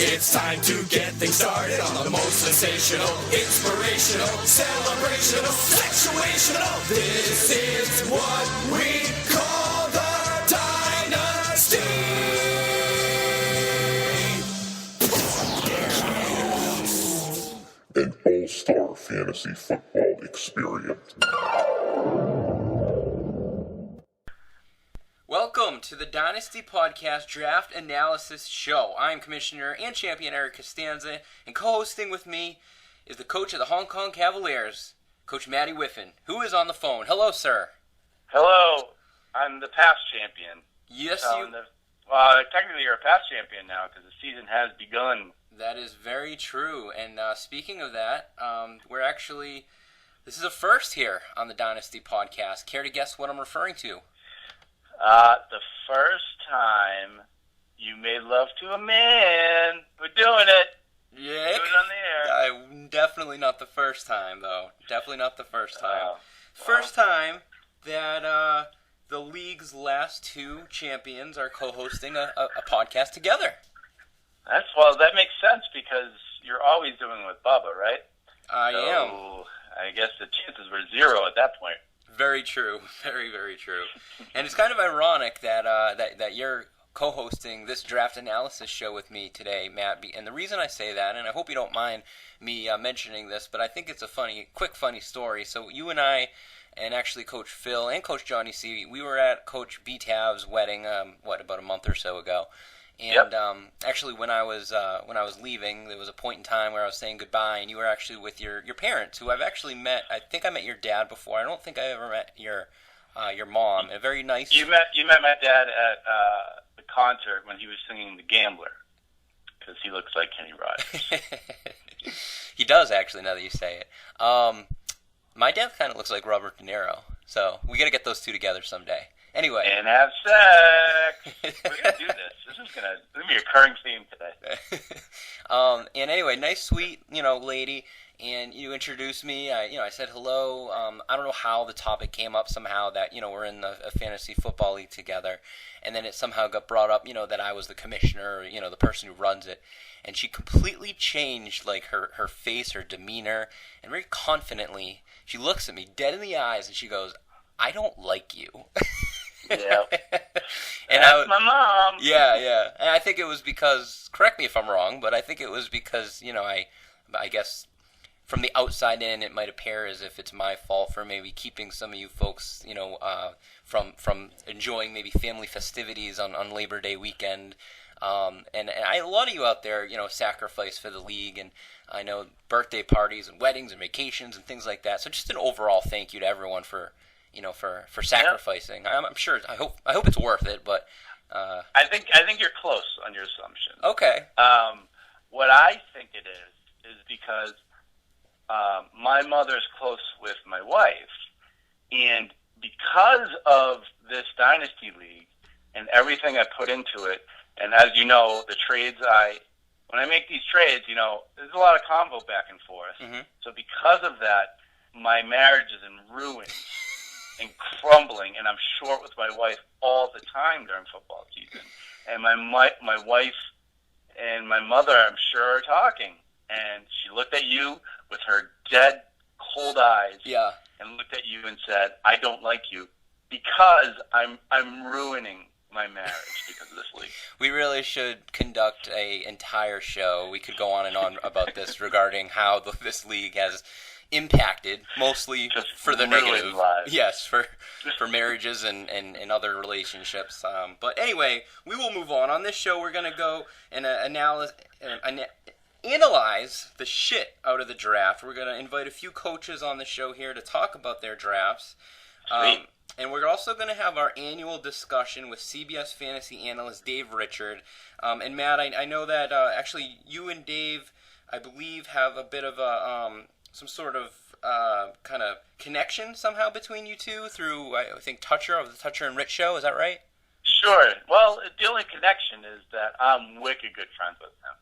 It's time to get things started on the most sensational, inspirational, celebrational, situational. This is what we call the Dynasty. An all-star fantasy football experience. Welcome to the Dynasty Podcast Draft Analysis Show. I'm Commissioner and Champion Eric Costanza, and co-hosting with me is the coach of the Hong Kong Cavaliers, Coach Matty Whiffen, who is on the phone. Hello, sir. Hello. I'm the past champion. Yes, Technically you're a past champion now because the season has begun. That is very true. And speaking of that, this is a first here on the Dynasty Podcast. Care to guess what I'm referring to? The first time you made love to a man. We're doing it. Yeah. Doing it on the air. Definitely not the first time, though. Definitely not the first time. First time that the league's last two champions are co-hosting a podcast together. That makes sense because you're always doing it with Bubba, right? I am. I guess the chances were zero at that point. Very true. Very, very true. And it's kind of ironic that that you're co-hosting this draft analysis show with me today, Matt. And the reason I say that, and I hope you don't mind me mentioning this, but I think it's a funny story. So you and I, and actually Coach Phil and Coach Johnny C, we were at Coach B-Tav's wedding, about a month or so ago. And actually, when I was leaving, there was a point in time where I was saying goodbye, and you were actually with your parents, who I've actually met. I think I met your dad before. I don't think I ever met your mom. A very nice. You met my dad at the concert when he was singing "The Gambler," because he looks like Kenny Rogers. He does actually. Now that you say it, my dad kind of looks like Robert De Niro. So we got to get those two together someday. Anyway. And have sex. We're going to do this. This is going to be a recurring theme today. And anyway, nice, sweet, lady. And you introduced me. I said hello. I don't know how the topic came up somehow that, we're in a fantasy football league together. And then it somehow got brought up, that I was the commissioner, the person who runs it. And she completely changed, her face, her demeanor. And very confidently, she looks at me dead in the eyes and she goes, "I don't like you." Yeah. And that's my mom. Yeah. And I think it was because, correct me if I'm wrong, but I think it was because, I guess from the outside in, it might appear as if it's my fault for maybe keeping some of you folks, from enjoying maybe family festivities on Labor Day weekend. And a lot of you out there, sacrifice for the league, and I know birthday parties and weddings and vacations and things like that. So just an overall thank you to everyone for sacrificing. Yep. I'm sure. I hope it's worth it. But I think you're close on your assumption. Okay. What I think it is because my mother's close with my wife, and because of this Dynasty League and everything I put into it, and as you know, the trades when I make these trades, there's a lot of combo back and forth. Mm-hmm. So because of that, my marriage is in ruins and crumbling, and I'm short with my wife all the time during football season. And my wife and my mother, I'm sure, are talking. And she looked at you with her dead, cold eyes, and looked at you and said, "I don't like you because I'm ruining my marriage because of this league." We really should conduct an entire show. We could go on and on about this regarding how this league has impacted, mostly just for the negative. Lives. Yes, for marriages and other relationships. But anyway, we will move on. On this show, we're going to go and analyze the shit out of the draft. We're going to invite a few coaches on the show here to talk about their drafts. And we're also going to have our annual discussion with CBS fantasy analyst Dave Richard. And Matt, I know that actually you and Dave, I believe, have a bit of a some sort of kind of connection somehow between you two through, I think, Toucher of the Toucher and Rich show. Is that right? Sure. Well, the only connection is that I'm wicked good friends with him.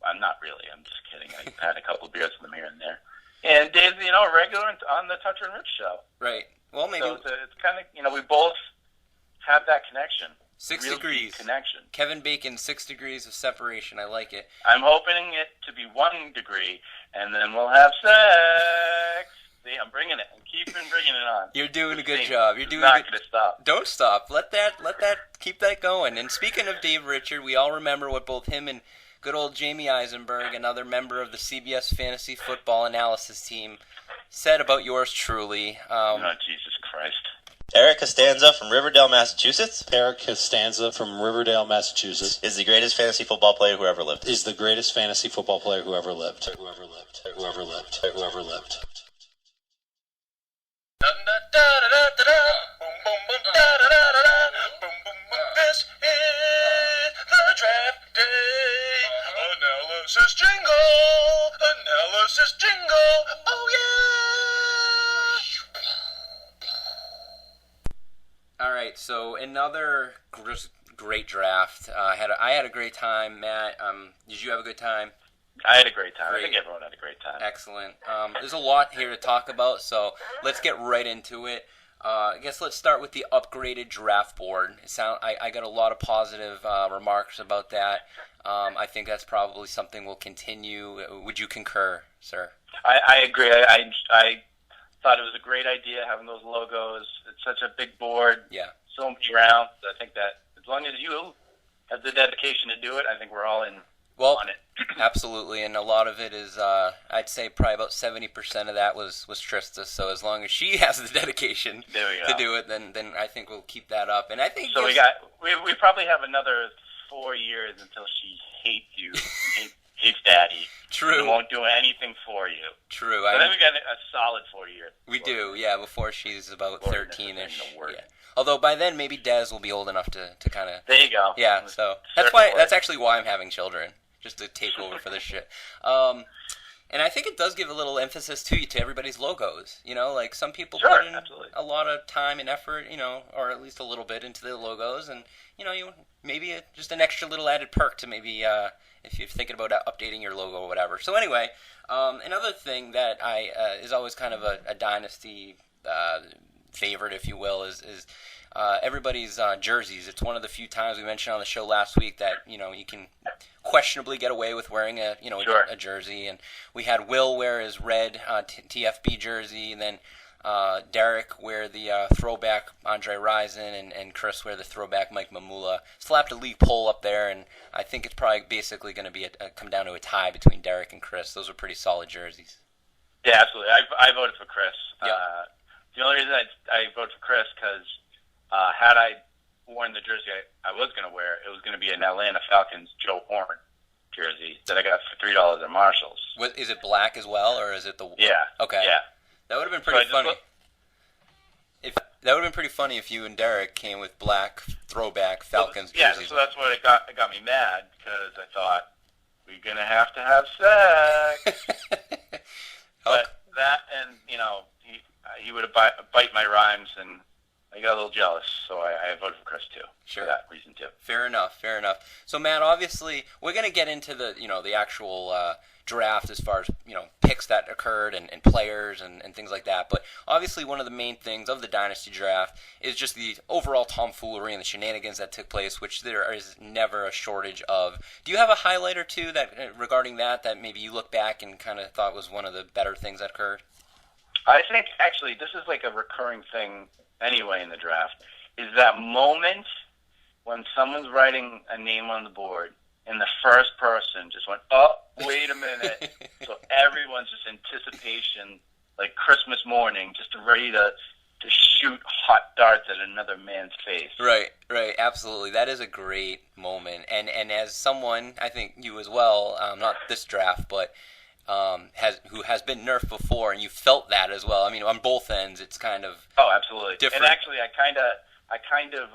I'm not really. I'm just kidding. I've had a couple of beers with him here and there. And Dave's, a regular on the Toucher and Rich show. Right. Well, maybe. So it's kind of, we both have that connection. 6 real degrees. deep connection. Kevin Bacon, 6 degrees of separation. I like it. I'm hoping it to be 1 degree, and then we'll have sex. See, I'm bringing it. I'm keeping bringing it on. You're doing a good job. You're doing not going to stop. Don't stop. Let that keep that going. And speaking of Dave Richard, we all remember what both him and good old Jamie Eisenberg, another member of the CBS Fantasy Football Analysis team, said about yours truly. Oh, Jesus Christ. Eric Costanza from Riverdale, Massachusetts. Eric Costanza from Riverdale, Massachusetts. Is the greatest fantasy football player who ever lived. Is the greatest fantasy football player who ever lived. Who ever lived. Who ever lived. Who ever lived. This is the draft day. Analysis jingle. Analysis jingle. Oh yeah. All right, so another great draft. I had a great time, Matt. Did you have a good time? I had a great time. Great. I think everyone had a great time. Excellent. There's a lot here to talk about, so let's get right into it. I guess let's start with the upgraded draft board. I got a lot of positive remarks about that. I think that's probably something we'll continue. Would you concur, sir? I agree. I thought it was a great idea having those logos. It's such a big board. Yeah. So many rounds. I think that as long as you have the dedication to do it, I think we're all in on it. Absolutely, and a lot of it is, I'd say probably about 70% of that was Trista, so as long as she has the dedication to do it, then I think we'll keep that up. And I think so. We probably have another 4 years until she hates you, hates Daddy. True. And won't do anything for you. True. So then we got a solid 4 years. We do, yeah, before she's about 13-ish. Yeah. Although by then maybe Des will be old enough to kind of... There you go. Yeah, so that's actually why I'm having children. Just to take over for this shit. And I think it does give a little emphasis to everybody's logos. You know, like some people put in a lot of time and effort, or at least a little bit into the logos, and maybe just an extra little added perk to maybe if you're thinking about updating your logo or whatever. So anyway, another thing that is always kind of a dynasty favorite, if you will, is everybody's jerseys. It's one of the few times we mentioned on the show last week that you can questionably get away with wearing a jersey. And we had Will wear his red TFB jersey, and then Derek wear the throwback Andre Rison, and Chris wear the throwback Mike Mamula. Slapped a league poll up there, and I think it's probably basically going to be come down to a tie between Derek and Chris. Those are pretty solid jerseys. Yeah, absolutely. I voted for Chris. Yep. The only reason I voted for Chris because had I worn the jersey I was going to wear, it was going to be an Atlanta Falcons Joe Horn jersey that I got for $3 at Marshall's. Is it black as well, or is it the... Yeah. Okay. Yeah. That would have been pretty funny. That would have been pretty funny if you and Derek came with black throwback Falcons jerseys. Yeah, so that's what it got me mad, because I thought, we're going to have sex. But that, and, he would have bite my rhymes, and I got a little jealous, so I voted for Chris too. Sure. For that reason too. Fair enough. So Matt, obviously, we're going to get into the actual draft as far as picks that occurred and players and things like that. But obviously, one of the main things of the Dynasty draft is just the overall tomfoolery and the shenanigans that took place, which there is never a shortage of. Do you have a highlight or two that regarding that maybe you look back and kind of thought was one of the better things that occurred? I think actually this is like a recurring thing anyway in the draft, is that moment when someone's writing a name on the board and the first person just went, oh, wait a minute. So everyone's just anticipation, like Christmas morning, just ready to shoot hot darts at another man's face. Right, absolutely. That is a great moment. And as someone, I think you as well, not this draft, but who has been nerfed before, and you felt that as well. I mean, on both ends, it's kind of absolutely different. And actually, I kind of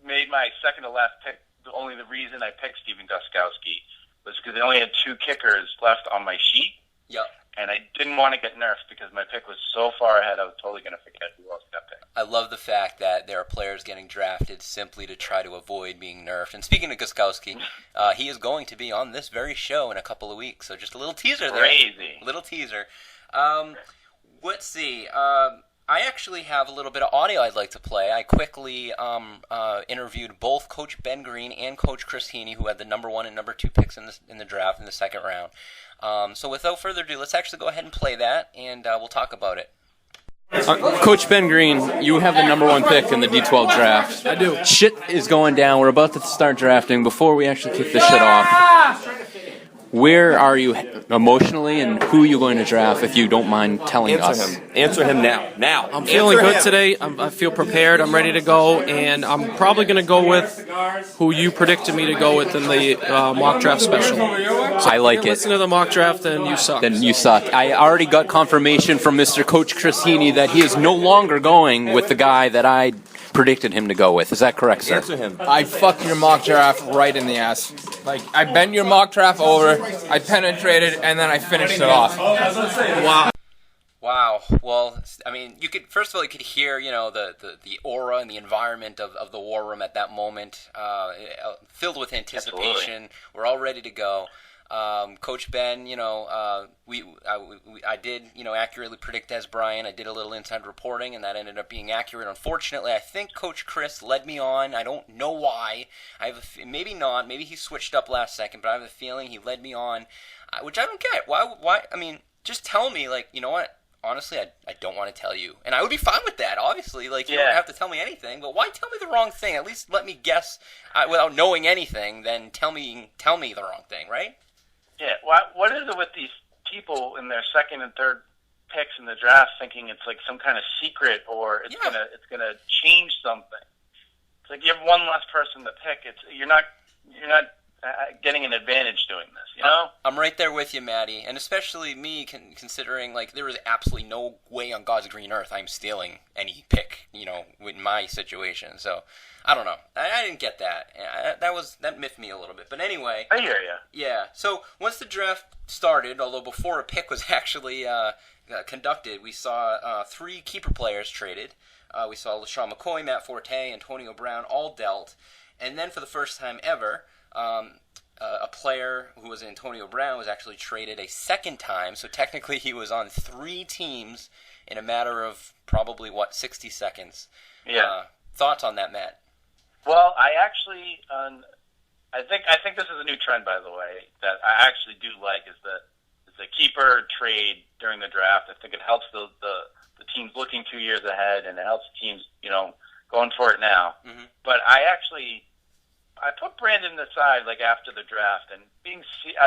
made my second to last pick. Only the reason I picked Steven Gostkowski was because I only had 2 kickers left on my sheet. Yep. And I didn't want to get nerfed because my pick was so far ahead, I was totally going to forget who else got picked. I love the fact that there are players getting drafted simply to try to avoid being nerfed. And speaking of Gostkowski, he is going to be on this very show in a couple of weeks. So just a little teaser there. Crazy. Little teaser. Let's see. I actually have a little bit of audio I'd like to play. I quickly interviewed both Coach Ben Green and Coach Chris Heaney, who had the number 1 and number 2 picks in the draft in the second round. So without further ado, let's actually go ahead and play that, and we'll talk about it. Coach Ben Green, you have the number 1 pick in the D12 draft. I do. Shit is going down. We're about to start drafting. Before we actually kick this shit off, where are you emotionally, and who are you going to draft, if you don't mind telling us? Answer him now. I'm feeling good today. I feel prepared. I'm ready to go, and I'm probably going to go with who you predicted me to go with in the mock draft special. So I like it. Listen to the mock draft, then you suck. Then you suck. I already got confirmation from Mr. Coach Chris Heaney that he is no longer going with the guy that I predicted him to go with. Is that correct, sir? Answer him. I fucked your mock draft right in the ass. Like, I bent your mock draft over, I penetrated, and then I finished it off. Wow. Well, I mean, you could, first of all, you could hear, the aura and the environment of the war room at that moment, filled with anticipation. Absolutely. We're all ready to go. Coach Ben, I did, accurately predict as Brian. I did a little inside reporting, and that ended up being accurate. Unfortunately, I think Coach Chris led me on. I don't know why. Maybe not. Maybe he switched up last second, but I have a feeling he led me on, which I don't get. Why? I mean, just tell me, you know what? Honestly, I don't want to tell you. And I would be fine with that, obviously. You don't have to tell me anything. But why tell me the wrong thing? At least let me guess without knowing anything, then tell me the wrong thing, right? Yeah. What is it with these people in their second and third picks in the draft thinking it's like some kind of secret or it's gonna change something? It's like you have one less person to pick. You're not getting an advantage doing this, you know? I'm right there with you, Maddie, and especially me considering there was absolutely no way on God's green earth I'm stealing any pick, with my situation. So I don't know. I didn't get that. That miffed me a little bit. But anyway, I hear you. Yeah. So once the draft started, although before a pick was actually conducted, we saw 3 keeper players traded. We saw LaShawn McCoy, Matt Forte, Antonio Brown all dealt, and then for the first time ever, a player who was Antonio Brown was actually traded a second time, so technically he was on 3 teams in a matter of probably, 60 seconds. Yeah. Thoughts on that, Matt? Well, I actually, I think this is a new trend, by the way, that I actually do like is the keeper trade during the draft. I think it helps the teams looking 2 years ahead, and it helps teams, going for it now. Mm-hmm. But I put Brandon aside after the draft, and being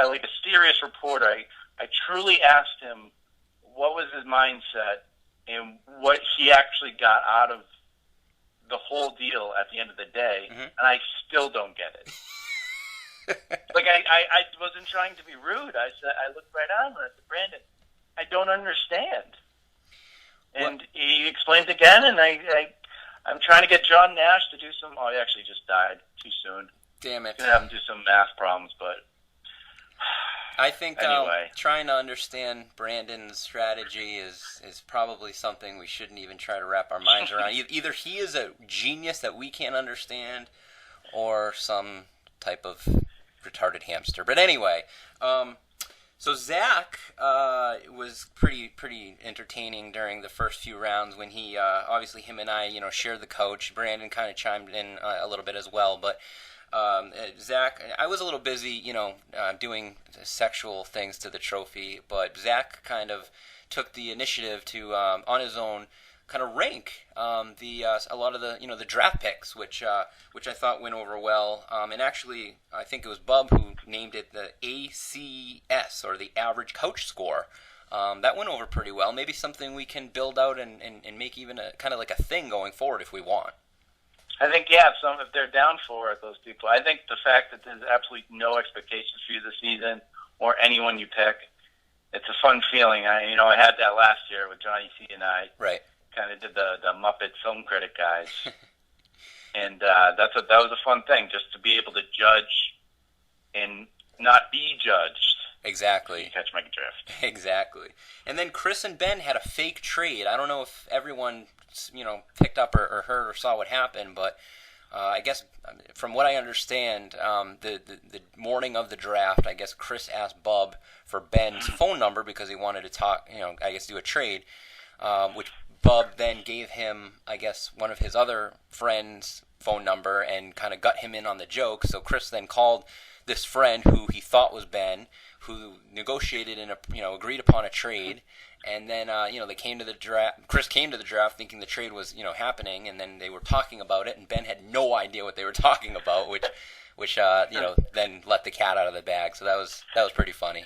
like a serious reporter, I truly asked him what was his mindset and what he actually got out of the whole deal at the end of the day, and I still don't get it. I wasn't trying to be rude. I looked right at him and I said, Brandon, I don't understand. And he explained again, and I'm trying to get John Nash to do some. Oh, he actually just died too soon. Damn it! Gonna have him do some math problems, but I think anyway. Trying to understand Brandon's strategy is probably something we shouldn't even try to wrap our minds around. Either he is a genius that we can't understand, or some type of retarded hamster. But anyway, so Zach was pretty entertaining during the first few rounds when he obviously him and I shared the coach. Brandon kind of chimed in a little bit as well, but. Zach, I was a little busy, doing sexual things to the trophy, but Zach kind of took the initiative to, on his own, kind of rank a lot of the draft picks, which I thought went over well. And actually, I think it was Bub who named it the ACS, or the average coach score. That went over pretty well. Maybe something we can build out and make even a kind of like a thing going forward if we want. I think, if they're down for it, those people. I think the fact that there's absolutely no expectations for you this season or anyone you pick, it's a fun feeling. I had that last year with Johnny C and I. Right. Kind of did the Muppet film critic guys. And that was a fun thing, just to be able to judge and not be judged. Exactly. You catch my drift. Exactly. And then Chris and Ben had a fake trade. I don't know if everyone picked up or heard or saw what happened, but I guess from what I understand, the morning of the draft, I guess Chris asked Bub for Ben's phone number because he wanted to talk, I guess do a trade, which Bub then gave him, I guess, one of his other friends' phone number and kind of got him in on the joke. So Chris then called this friend who he thought was Ben, who negotiated and agreed upon a trade. And then they came to the draft. Chris came to the draft thinking the trade was happening, and then they were talking about it, and Ben had no idea what they were talking about, which then let the cat out of the bag. So that was pretty funny.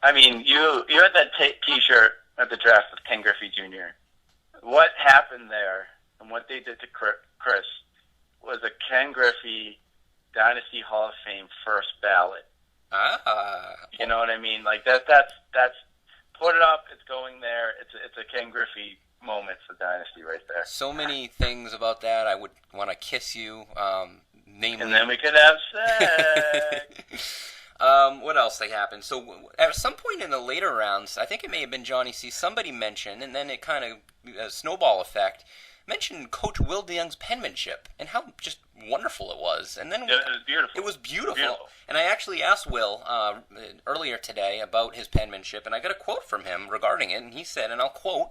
I mean, you had that T-shirt at the draft with Ken Griffey Jr. What happened there and what they did to Chris was a Ken Griffey Dynasty Hall of Fame first ballot. You know what I mean? Like that's put it up. It's going there. It's a Ken Griffey moment for Dynasty right there. So many things about that. I would want to kiss you. Namely, and then we could have sex. What else happened? So at some point in the later rounds, I think it may have been Johnny C. Somebody mentioned, and then it kind of a snowball effect. Mentioned Coach Will DeYoung's penmanship and how just wonderful it was. And then it was beautiful. It was beautiful. And I actually asked Will earlier today about his penmanship, and I got a quote from him regarding it. And he said, and I'll quote,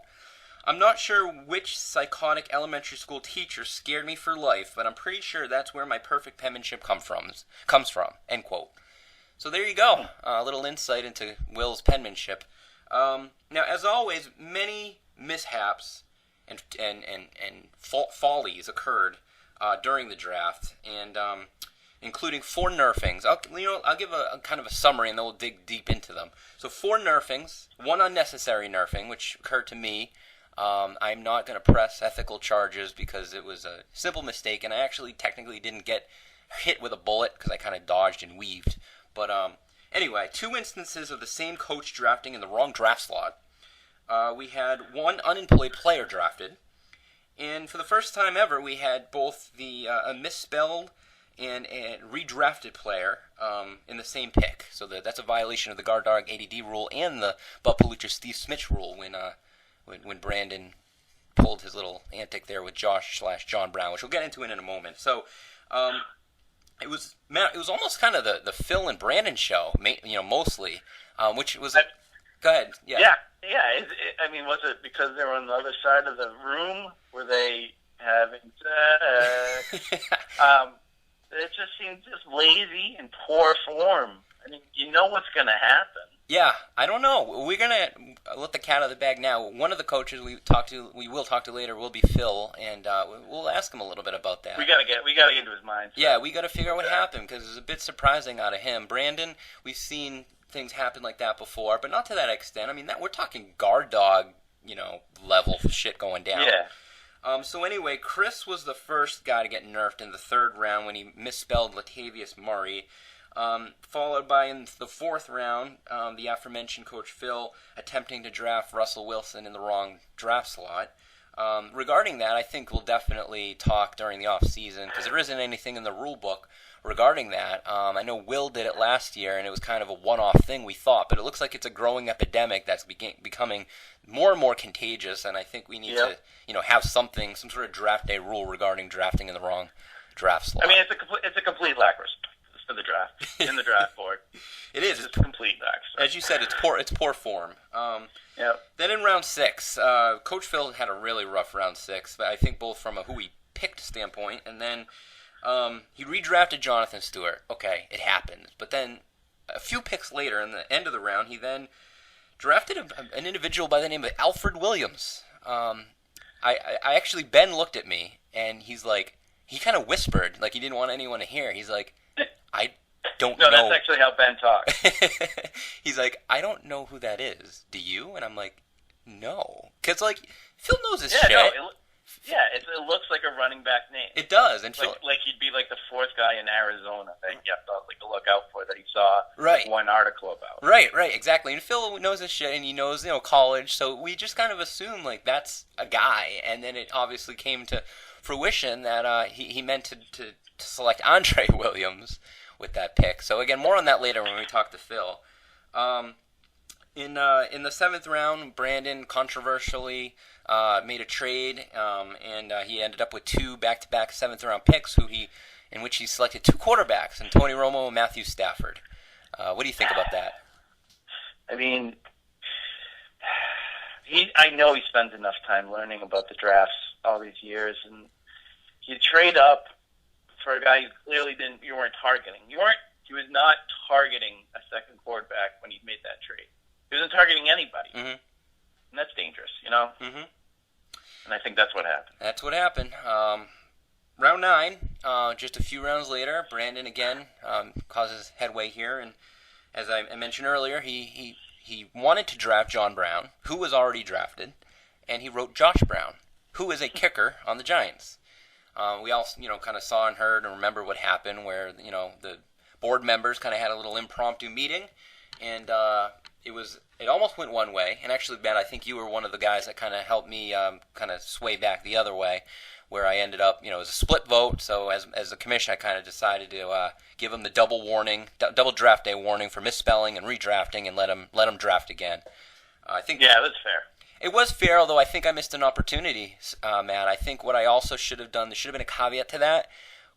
"I'm not sure which psychotic elementary school teacher scared me for life, but I'm pretty sure that's where my perfect penmanship comes from." End quote. So there you go. A little insight into Will's penmanship. Now, as always, many mishaps and follies occurred during the draft, and including 4 nerfings. I'll give a kind of a summary, and then we'll dig deep into them. So 4 nerfings, 1 unnecessary nerfing, which occurred to me. I'm not going to press ethical charges because it was a simple mistake, and I actually technically didn't get hit with a bullet because I kind of dodged and weaved. But anyway, 2 instances of the same coach drafting in the wrong draft slot. We had 1 unemployed player drafted, and for the first time ever, we had both a misspelled and a redrafted player in the same pick. So that's a violation of the Guard Dog ADD rule and the Bub Palucha Steve Smith rule when Brandon pulled his little antic there with Josh/John Brown, which we'll get into in a moment. So it was almost kind of the Phil and Brandon show, mostly, which was. Go ahead. Yeah. I mean, was it because they were on the other side of the room? Were they having sex? It just seemed just lazy and poor form. I mean, you know what's going to happen. Yeah, I don't know. We're going to let the cat out of the bag now. One of the coaches we will talk to later will be Phil, and we'll ask him a little bit about that. We got to get into his mind. Yeah, we got to figure out what happened because it was a bit surprising out of him. Brandon, we've seen things happen like that before, but not to that extent. I mean, we're talking guard dog, level shit going down. Yeah. So anyway, Chris was the first guy to get nerfed in the 3rd round when he misspelled Latavius Murray. Followed by in the 4th round, the aforementioned Coach Phil attempting to draft Russell Wilson in the wrong draft slot. Regarding that, I think we'll definitely talk during the off season because there isn't anything in the rule book regarding that. I know Will did it last year, and it was kind of a one-off thing we thought, but it looks like it's a growing epidemic that's becoming more and more contagious, and I think we need to, have some sort of draft day rule regarding drafting in the wrong draft slot. I mean, it's a complete lack of respect for the draft in the draft board. It is. It's complete lack. As you said, it's poor form. Then in round 6, Coach Phil had a really rough round 6, but I think both from a who he picked standpoint, and then he redrafted Jonathan Stewart. Okay, it happens. But then a few picks later, in the end of the round, he then drafted an individual by the name of Alfred Williams. Ben looked at me, and he's like, he kind of whispered, like he didn't want anyone to hear. He's like, I don't know. No, that's actually how Ben talks. He's like, I don't know who that is. Do you? And I'm like, no. Because, Phil knows his shit. It looks like a running back name. It does. And like he'd be like the 4th guy in Arizona that you have to look out for that he saw one article about. Right, exactly. And Phil knows his shit, and he knows, college, so we just kind of assume, that's a guy. And then it obviously came to fruition that he meant to select Andre Williams with that pick. So, again, more on that later when we talk to Phil. In the 7th round, Brandon controversially made a trade, and he ended up with 2 back-to-back 7th-round picks, in which he selected 2 quarterbacks, and Tony Romo and Matthew Stafford. What do you think about that? I mean, I know he spends enough time learning about the drafts all these years, and you trade up for a guy you weren't targeting. He was not targeting a second quarterback when he made that trade. He wasn't targeting anybody. Mm-hmm. And that's dangerous, you know? Mm-hmm. And I think that's what happened. That's what happened. Round 9, just a few rounds later, Brandon again causes headway here, and as I mentioned earlier, he wanted to draft John Brown, who was already drafted, and he wrote Josh Brown, who is a kicker on the Giants. We all, kind of saw and heard and remember what happened, where the board members kind of had a little impromptu meeting, and it almost went one way. And actually, Ben, I think you were one of the guys that kind of helped me kind of sway back the other way, where I ended up, it was a split vote. So as a commission, I kind of decided to give him the double draft day warning for misspelling and redrafting, and let him draft again. I think that's fair. It was fair, although I think I missed an opportunity, Matt. I think what I also should have done, there should have been a caveat to that,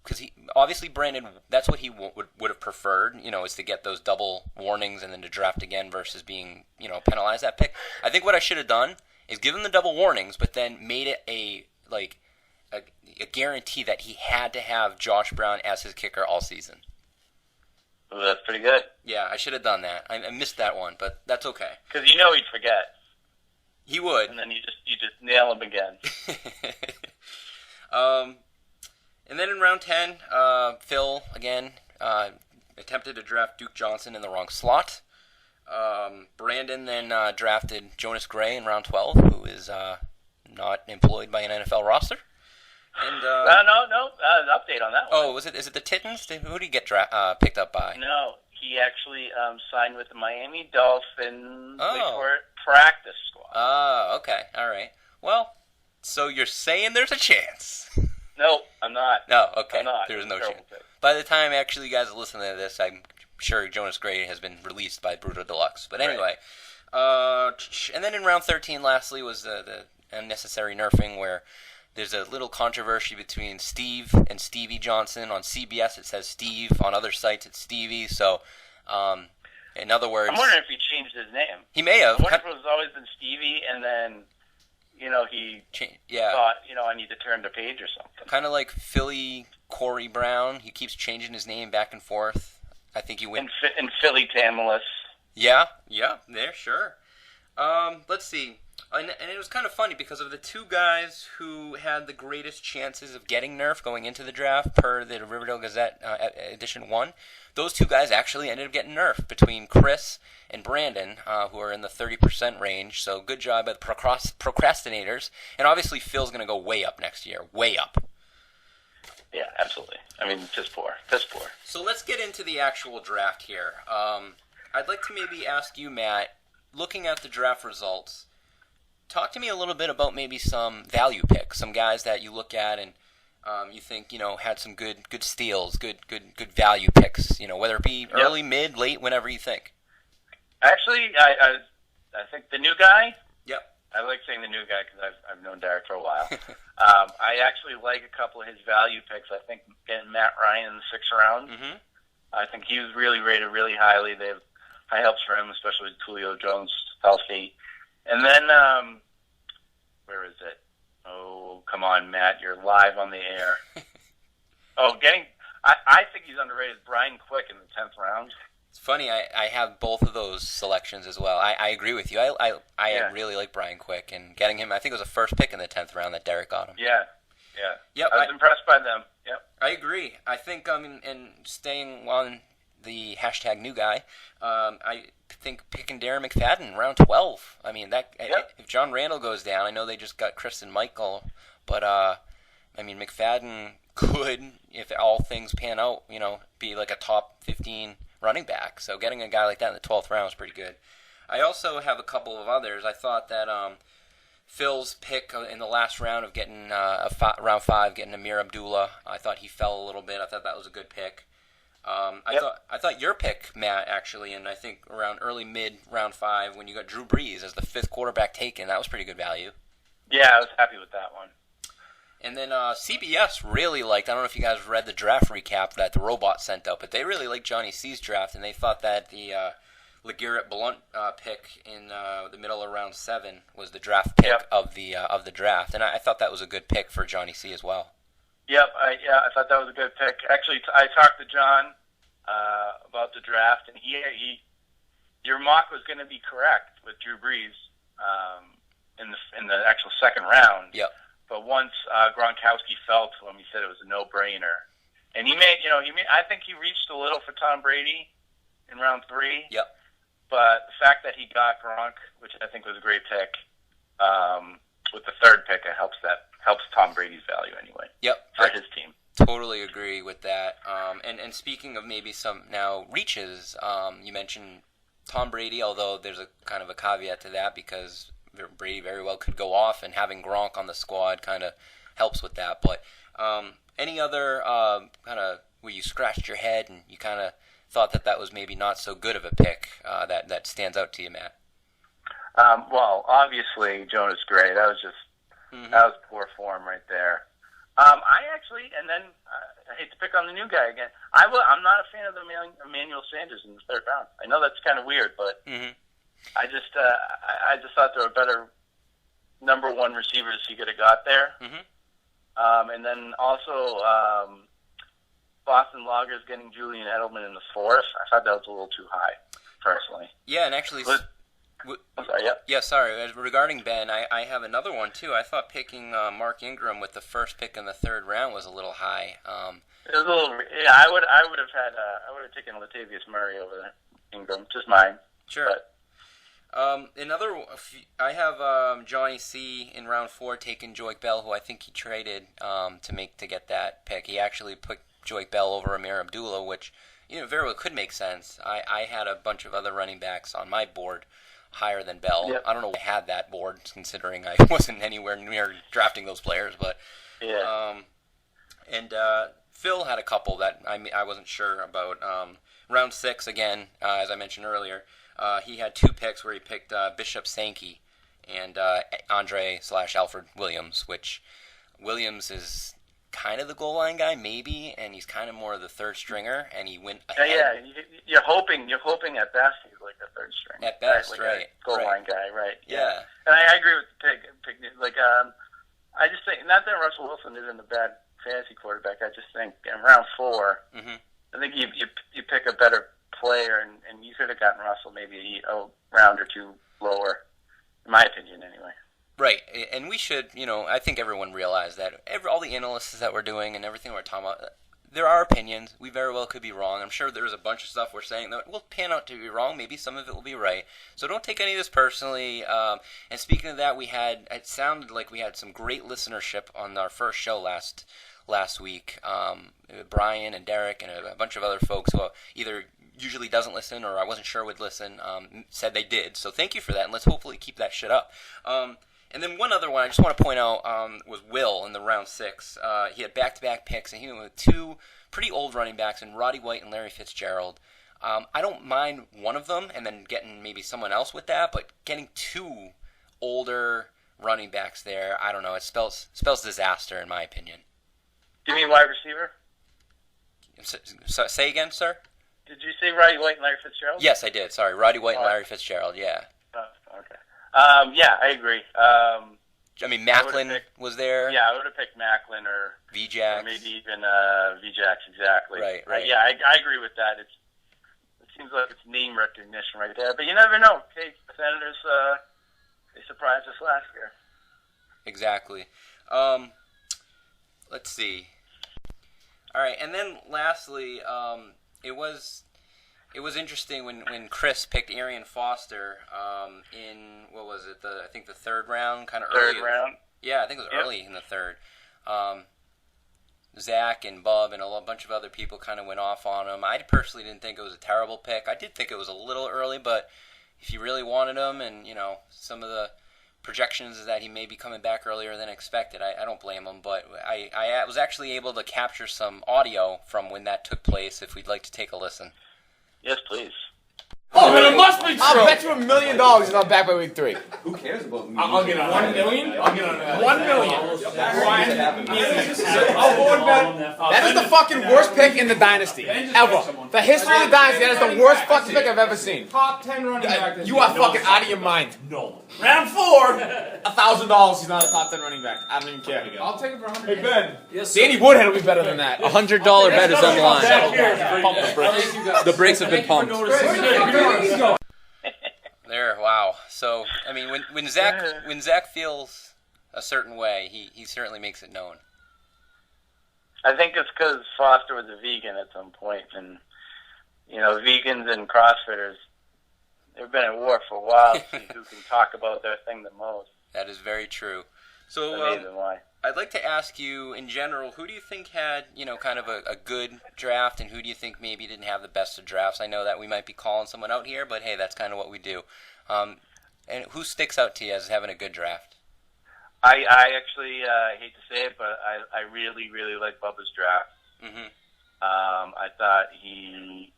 because obviously Brandon, that's what he would have preferred, is to get those double warnings and then to draft again versus being, penalized that pick. I think what I should have done is give him the double warnings, but then made it a guarantee that he had to have Josh Brown as his kicker all season. Well, that's pretty good. Yeah, I should have done that. I missed that one, but that's okay. Because he'd forget. He would. And then you just nail him again. And then in round 10, Phil, again, attempted to draft Duke Johnson in the wrong slot. Brandon then drafted Jonas Gray in round 12, who is not employed by an NFL roster. And no, update on that one. Oh, is it the Titans? Who did he get picked up by? No, he actually signed with the Miami Dolphins Oh. practice squad. Okay, all right. Well, so you're saying there's a chance? No, I'm not. No, okay. I'm not. There's no Terrible chance. pick. By the time actually you guys are listening to this, I'm sure Jonas Gray has been released by Bruto Deluxe. But anyway, and then in round 13, lastly, was the unnecessary nerfing, where there's a little controversy between Steve and Stevie Johnson. On CBS, it says Steve. On other sites, it's Stevie. So, in other words, I'm wondering if he changed his name. He may have. I wonder if it was always been Stevie, and then he thought, I need to turn the page or something. Kind of like Philly Corey Brown. He keeps changing his name back and forth. I think he went. And Philly Tamulus. Yeah, there, sure. Let's see. And it was kind of funny because of the two guys who had the greatest chances of getting nerfed going into the draft per the Riverdale Gazette edition 1. Those two guys actually ended up getting nerfed, between Chris and Brandon, who are in the 30% range. So good job by the procrastinators. And obviously Phil's going to go way up next year. Way up. Yeah, absolutely. I mean, piss poor. So let's get into the actual draft here. I'd like to maybe ask you, Matt, looking at the draft results, talk to me a little bit about maybe some value picks, some guys that you look at and you think had some good steals, good value picks. Whether it be early, mid, late, whenever you think. Actually, I think the new guy. Yep. I like saying the new guy because I've known Derek for a while. I actually like a couple of his value picks. I think getting Matt Ryan in the 6th round. Mm-hmm. I think he was really rated really highly. They have high hopes for him, especially with Julio Jones healthy. And then, where is it? Oh, come on, Matt. You're live on the air. I think he's underrated. Brian Quick in the 10th round. It's funny. I have both of those selections as well. I agree with you. I really like Brian Quick, and getting him, I think it was the first pick in the 10th round that Derek got him. Yeah. Yep, I was impressed by them. Yep. I agree. I think, and staying on the hashtag new guy, I think picking Darren McFadden round 12. I mean, if John Randall goes down, I know they just got Kristen Michael, but McFadden could, if all things pan out, be like a top 15 running back. So getting a guy like that in the 12th round is pretty good. I also have a couple of others. I thought that Phil's pick in the last round of getting round 5, getting Amir Abdullah, I thought he fell a little bit. I thought that was a good pick. I thought your pick, Matt, actually, and I think around early mid round 5 when you got Drew Brees as the 5th quarterback taken, that was pretty good value. Yeah, I was happy with that one. And then CBS really liked, I don't know if you guys read the draft recap that the Robot sent out, but they really liked Johnny C's draft, and they thought that the LeGarrette Blount pick in the middle of round 7 was the draft pick of the draft, and I thought that was a good pick for Johnny C as well. Yep, I thought that was a good pick. Actually, I talked to John about the draft, and your mock was going to be correct with Drew Brees in the actual second round. Yep. But once Gronkowski fell to him, he said it was a no-brainer, and I think he reached a little for Tom Brady in round 3. Yep. But the fact that he got Gronk, which I think was a great pick, with the third pick, it helps Tom Brady's value anyway. Yep. For his team. Totally agree with that. And speaking of maybe some now reaches, you mentioned Tom Brady, although there's a kind of a caveat to that because Brady very well could go off, and having Gronk on the squad kind of helps with that. But any other kind of where you scratched your head and you kind of thought that was maybe not so good of a pick that stands out to you, Matt? Well, obviously, Jonas Gray. That was poor form right there. I hate to pick on the new guy again. I'm not a fan of the Emmanuel Sanders in the third round. I know that's kind of weird, but I just thought there were better number 1 receivers he could have got there. And then also Boston Loggers getting Julian Edelman in the 4th. I thought that was a little too high, personally. Yeah, and actually... I'm sorry, yeah. Yeah, sorry. Regarding Ben, I have another one, too. I thought picking Mark Ingram with the first pick in the third round was a little high. It was a little... Yeah, I would have taken Latavius Murray over Ingram. Just mine. Sure. I have Johnny C in round 4 taking Joique Bell, who I think he traded to get that pick. He actually put Joique Bell over Amir Abdullah, which very well could make sense. I had a bunch of other running backs on my board higher than Bell. Yep. I don't know why I had that board, considering I wasn't anywhere near drafting those players. But Phil had a couple that I wasn't sure about. Round 6 again, as I mentioned earlier. He had 2 picks where he picked Bishop Sankey and Andre/Alfred Williams, which Williams is kind of the goal line guy, maybe, and he's kind of more of the third stringer, and he went ahead. Yeah, you're hoping at best he's like the third string. At best, right? Goal line guy, right? Yeah. And I agree with the pick. I just think, not that Russell Wilson isn't a bad fantasy quarterback. I just think in round 4, I think you pick a better player, and you could have gotten Russell maybe a round or 2 lower, in my opinion, anyway. Right, and we should, I think everyone realized that all the analysts that we're doing and everything we're talking about, there are opinions. We very well could be wrong. I'm sure there's a bunch of stuff we're saying that will pan out to be wrong. Maybe some of it will be right. So don't take any of this personally. And speaking of that, it sounded like we had some great listenership on our first show last week. Brian and Derek and a bunch of other folks who either usually doesn't listen or I wasn't sure would listen said they did. So thank you for that, and let's hopefully keep that shit up. And then one other one I just want to point out was Will in the round 6. He had back-to-back picks, and he went with 2 pretty old running backs, in Roddy White and Larry Fitzgerald. I don't mind one of them and then getting maybe someone else with that, but getting 2 older running backs there, I don't know. It spells disaster, in my opinion. Do you mean wide receiver? So, say again, sir? Did you say Roddy White and Larry Fitzgerald? Yes, I did. Sorry, Roddy White and Larry Fitzgerald, yeah. Okay. Yeah, I agree. Macklin was there. Yeah, I would have picked Macklin or VJax. Or maybe even VJax, exactly. Right. Yeah, I agree with that. It seems like it's name recognition right there. But you never know. Okay, the Senators, they surprised us last year. Exactly. Let's see. All right, and then lastly, it was interesting when Chris picked Arian Foster in, what was it, I think the third round, kind of early. Third round? Yeah, I think it was early in the third. Zach and Bub and a bunch of other people kind of went off on him. I personally didn't think it was a terrible pick. I did think it was a little early, but if you really wanted him and, some of the projections is that he may be coming back earlier than expected, I don't blame him, but I was actually able to capture some audio from when that took place if we'd like to take a listen. Yes, please. Oh, but it must I'll bet you $1 million he's not back by week 3. Who cares about me? I'll get on 1 million. I'll get on 1 million. I'll go and bet. That is the fucking worst pick in the dynasty ever. The history of the dynasty. That is the worst fucking pick I've ever seen. Top 10 running back. You are fucking out of your mind. No. Round 4. $1,000. He's not a top 10 running back. I don't even care. I'll take it for 100. Hey Ben. Yes, Danny Woodhead will be better than that. $100 bet is on the line. Pump the brakes. The brakes have been pumped. There, wow. So, I mean, when Zach feels a certain way, he certainly makes it known. I think it's because Foster was a vegan at some point, and vegans and CrossFitters, they've been at war for a while to see who can talk about their thing the most. That is very true. So, why. I'd like to ask you, in general, who do you think had, kind of a good draft, and who do you think maybe didn't have the best of drafts? I know that we might be calling someone out here, but hey, that's kind of what we do. And who sticks out to you as having a good draft? I actually hate to say it, but I really, really like Bubba's draft. Mm-hmm. I thought he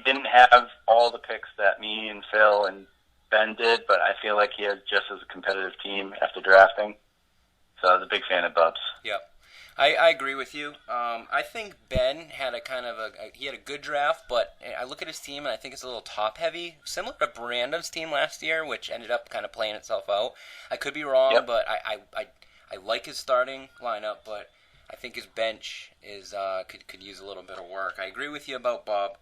didn't have all the picks that me and Phil and Ben did, but I feel like he has just as a competitive team after drafting. So I was a big fan of Bubs. Yep. I agree with you. I think Ben had he had a good draft, but I look at his team and I think it's a little top heavy, similar to Brandon's team last year, which ended up kind of playing itself out. I could be wrong, but I like his starting lineup, but I think his bench is could use a little bit of work. I agree with you about Bob.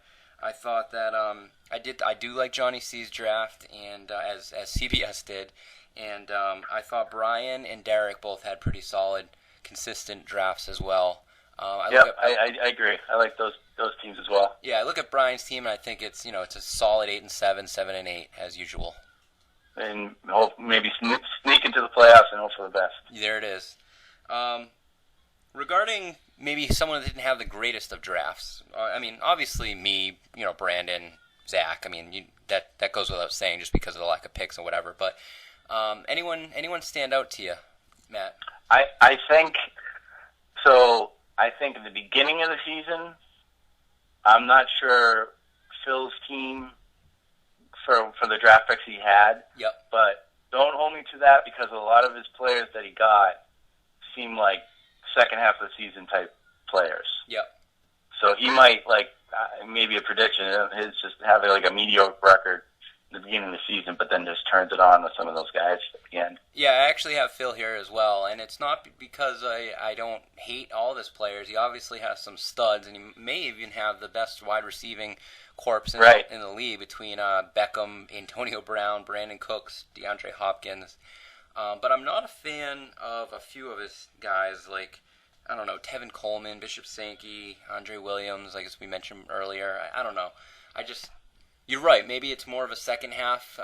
I thought that I do like Johnny C's draft, and as CBS did, and I thought Brian and Derek both had pretty solid, consistent drafts as well. I agree. I like those teams as well. Yeah, I look at Brian's team and I think it's it's a solid 8-7, 7-8 as usual. And hope maybe sneak into the playoffs and hope for the best. There it is. Regarding maybe someone that didn't have the greatest of drafts, I mean, obviously me, Brandon, Zach. I mean, that goes without saying just because of the lack of picks and whatever. But anyone stand out to you, Matt? I think so. I think at the beginning of the season, I'm not sure Phil's team for the draft picks he had. Yep. But don't hold me to that because a lot of his players that he got seem like second half of the season type players. Yep. So he might maybe a prediction his just have a mediocre record in the beginning of the season, but then just turns it on with some of those guys at the end. Yeah, I actually have Phil here as well, and it's not because I don't hate all of his players. He obviously has some studs, and he may even have the best wide receiving corps in the league between Beckham, Antonio Brown, Brandon Cooks, DeAndre Hopkins. But I'm not a fan of a few of his guys like, I don't know, Tevin Coleman, Bishop Sankey, Andre Williams, I guess we mentioned earlier. I don't know. You're right. Maybe it's more of a second half,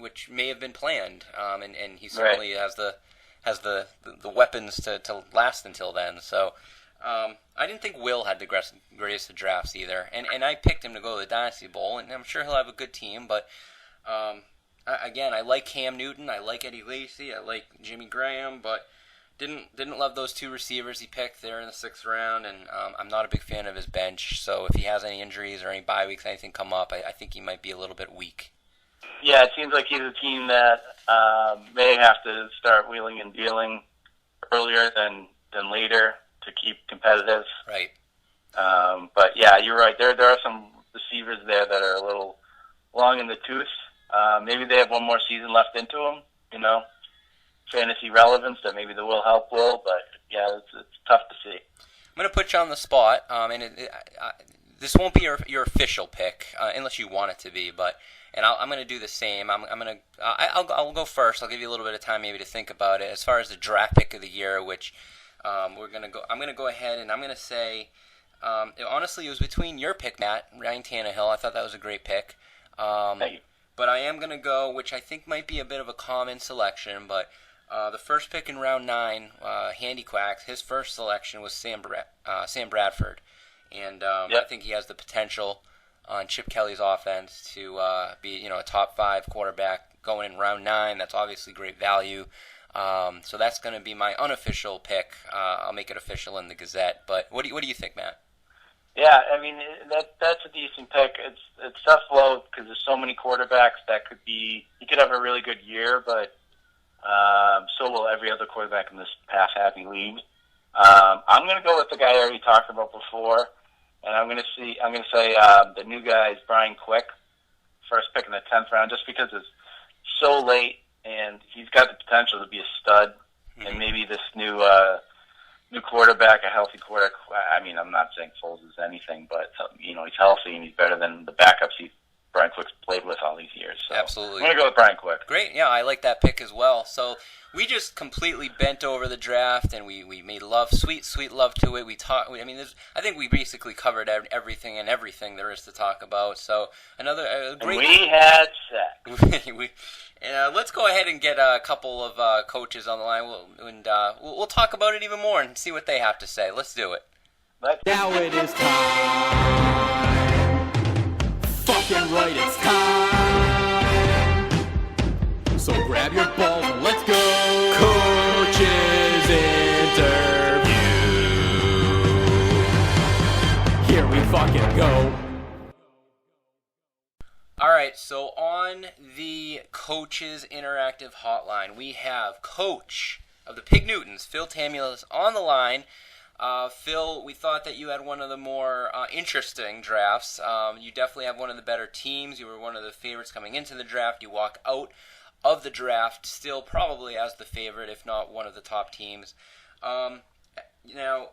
which may have been planned, and he certainly has the weapons to last until then. So I didn't think Will had the greatest of drafts either, and I picked him to go to the Dynasty Bowl, and I'm sure he'll have a good team. But again, I like Cam Newton, I like Eddie Lacy, I like Jimmy Graham, but didn't love those two receivers he picked there in the 6th round, and I'm not a big fan of his bench. So if he has any injuries or any bye weeks, anything come up, I think he might be a little bit weak. Yeah, it seems like he's a team that may have to start wheeling and dealing earlier than later to keep competitive. Right. But yeah, you're right. There are some receivers there that are a little long in the tooth. Maybe they have one more season left into them, fantasy relevance that maybe will help Will, but yeah, it's tough to see. I'm going to put you on the spot, and this won't be your official pick unless you want it to be, and I'm going to do the same. I'll go first. I'll give you a little bit of time maybe to think about it. As far as the draft pick of the year, which I'm going to go ahead and I'm going to say, honestly, it was between your pick, Matt, Ryan Tannehill. I thought that was a great pick. Thank you. But I am going to go, which I think might be a bit of a common selection, but the first pick in round 9, Handy Quacks, his first selection was Sam Bradford. And I think he has the potential on Chip Kelly's offense to be a top 5 quarterback going in round 9. That's obviously great value. So that's going to be my unofficial pick. I'll make it official in the Gazette. But what do you think, Matt? Yeah, I mean that's a decent pick. It's tough blow because there's so many quarterbacks that could be. He could have a really good year, but so will every other quarterback in this pass-happy league. I'm going to go with the guy I already talked about before, and I'm going to say the new guy is Brian Quick, first pick in the 10th round, just because it's so late and he's got the potential to be a stud, and maybe this new quarterback, a healthy quarterback. I mean, I'm not saying Foles is anything, but he's healthy and he's better than the backups Brian Quick's played with all these years. So Absolutely. I'm going to go with Brian Quick. Great. Yeah, I like that pick as well. So we just completely bent over the draft, and we made love, sweet love to it. I think we basically covered everything there is to talk about. So another great. We had sex. Let's go ahead and get a couple of coaches on the line, we'll talk about it even more and see what they have to say. Let's do it. Now it is time. Fucking right, it's time. So grab your balls and let's go. Coaches interview. Here we fucking go. All right, so on the Coaches Interactive Hotline, we have Coach of the Pig Newtons, Phil Tamulus, on the line. Phil, we thought that you had one of the more interesting drafts. You definitely have one of the better teams. You were one of the favorites coming into the draft. You walk out of the draft still probably as the favorite, if not one of the top teams. Now,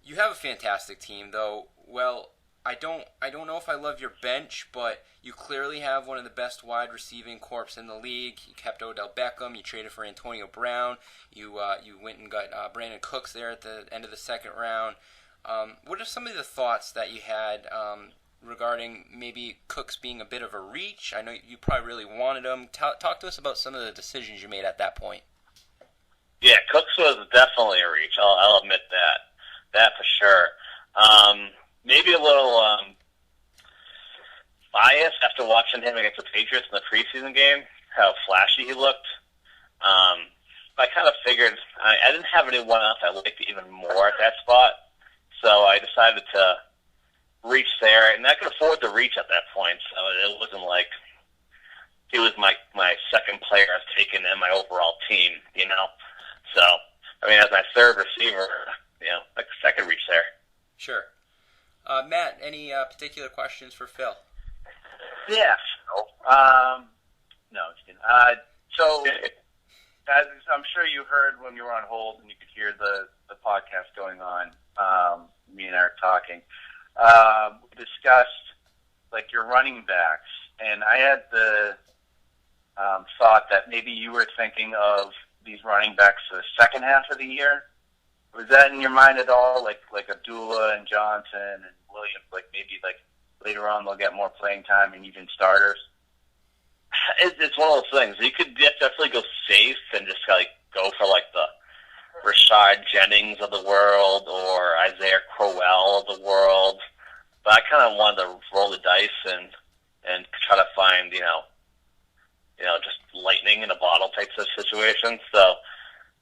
you have a fantastic team, though. Well, I don't know if I love your bench, but you clearly have one of the best wide receiving corps in the league. You kept Odell Beckham. You traded for Antonio Brown. You went and got Brandon Cooks there at the end of the second round. What are some of the thoughts that you had regarding maybe Cooks being a bit of a reach? I know you probably really wanted him. Talk to us about some of the decisions you made at that point. Yeah, Cooks was definitely a reach. I'll admit that for sure. Maybe a little bias after watching him against the Patriots in the preseason game, how flashy he looked. I kind of figured I didn't have anyone else I liked even more at that spot, so I decided to reach there, and I could afford to reach at that point, so it wasn't like he was my second player I've taken in my overall team, So, I mean, as my third receiver, I could reach there. Sure. Matt, any particular questions for Phil? Yeah. No, just kidding. So, as I'm sure you heard when you were on hold and you could hear the podcast going on, me and Eric talking, we discussed, your running backs, and I had the thought that maybe you were thinking of these running backs for the second half of the year. Was that in your mind at all? Like Abdullah and Johnson and Williams, maybe later on they'll get more playing time and even starters? It's one of those things. You could definitely go safe and just go for the Rashad Jennings of the world or Isaiah Crowell of the world. But I kind of wanted to roll the dice and try to find just lightning in a bottle types of situations. So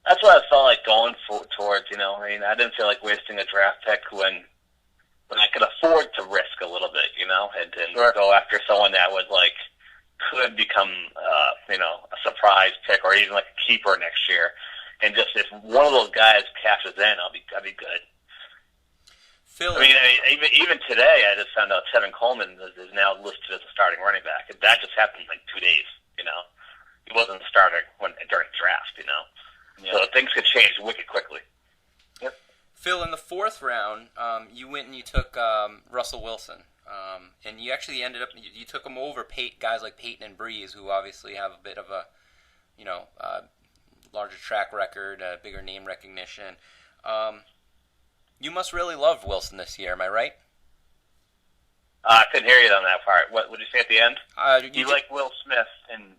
that's what I felt like going towards. I didn't feel like wasting a draft pick when I could afford to risk a little bit, and go after someone that would could become a surprise pick or even a keeper next year. And just if one of those guys cashes in, I'll be good. Phil, I mean, even today, I just found out Tevin Coleman is now listed as a starting running back. That just happened in 2 days. He wasn't a starter during the draft. Yeah. So things could change wicked quickly. Yep. Phil, in the fourth round, you went and you took Russell Wilson, and you actually ended up you took him over guys like Peyton and Breeze, who obviously have a bit of a larger track record, bigger name recognition. You must really love Wilson this year, am I right? I couldn't hear you on that part. What did you say at the end? You like Will Smith in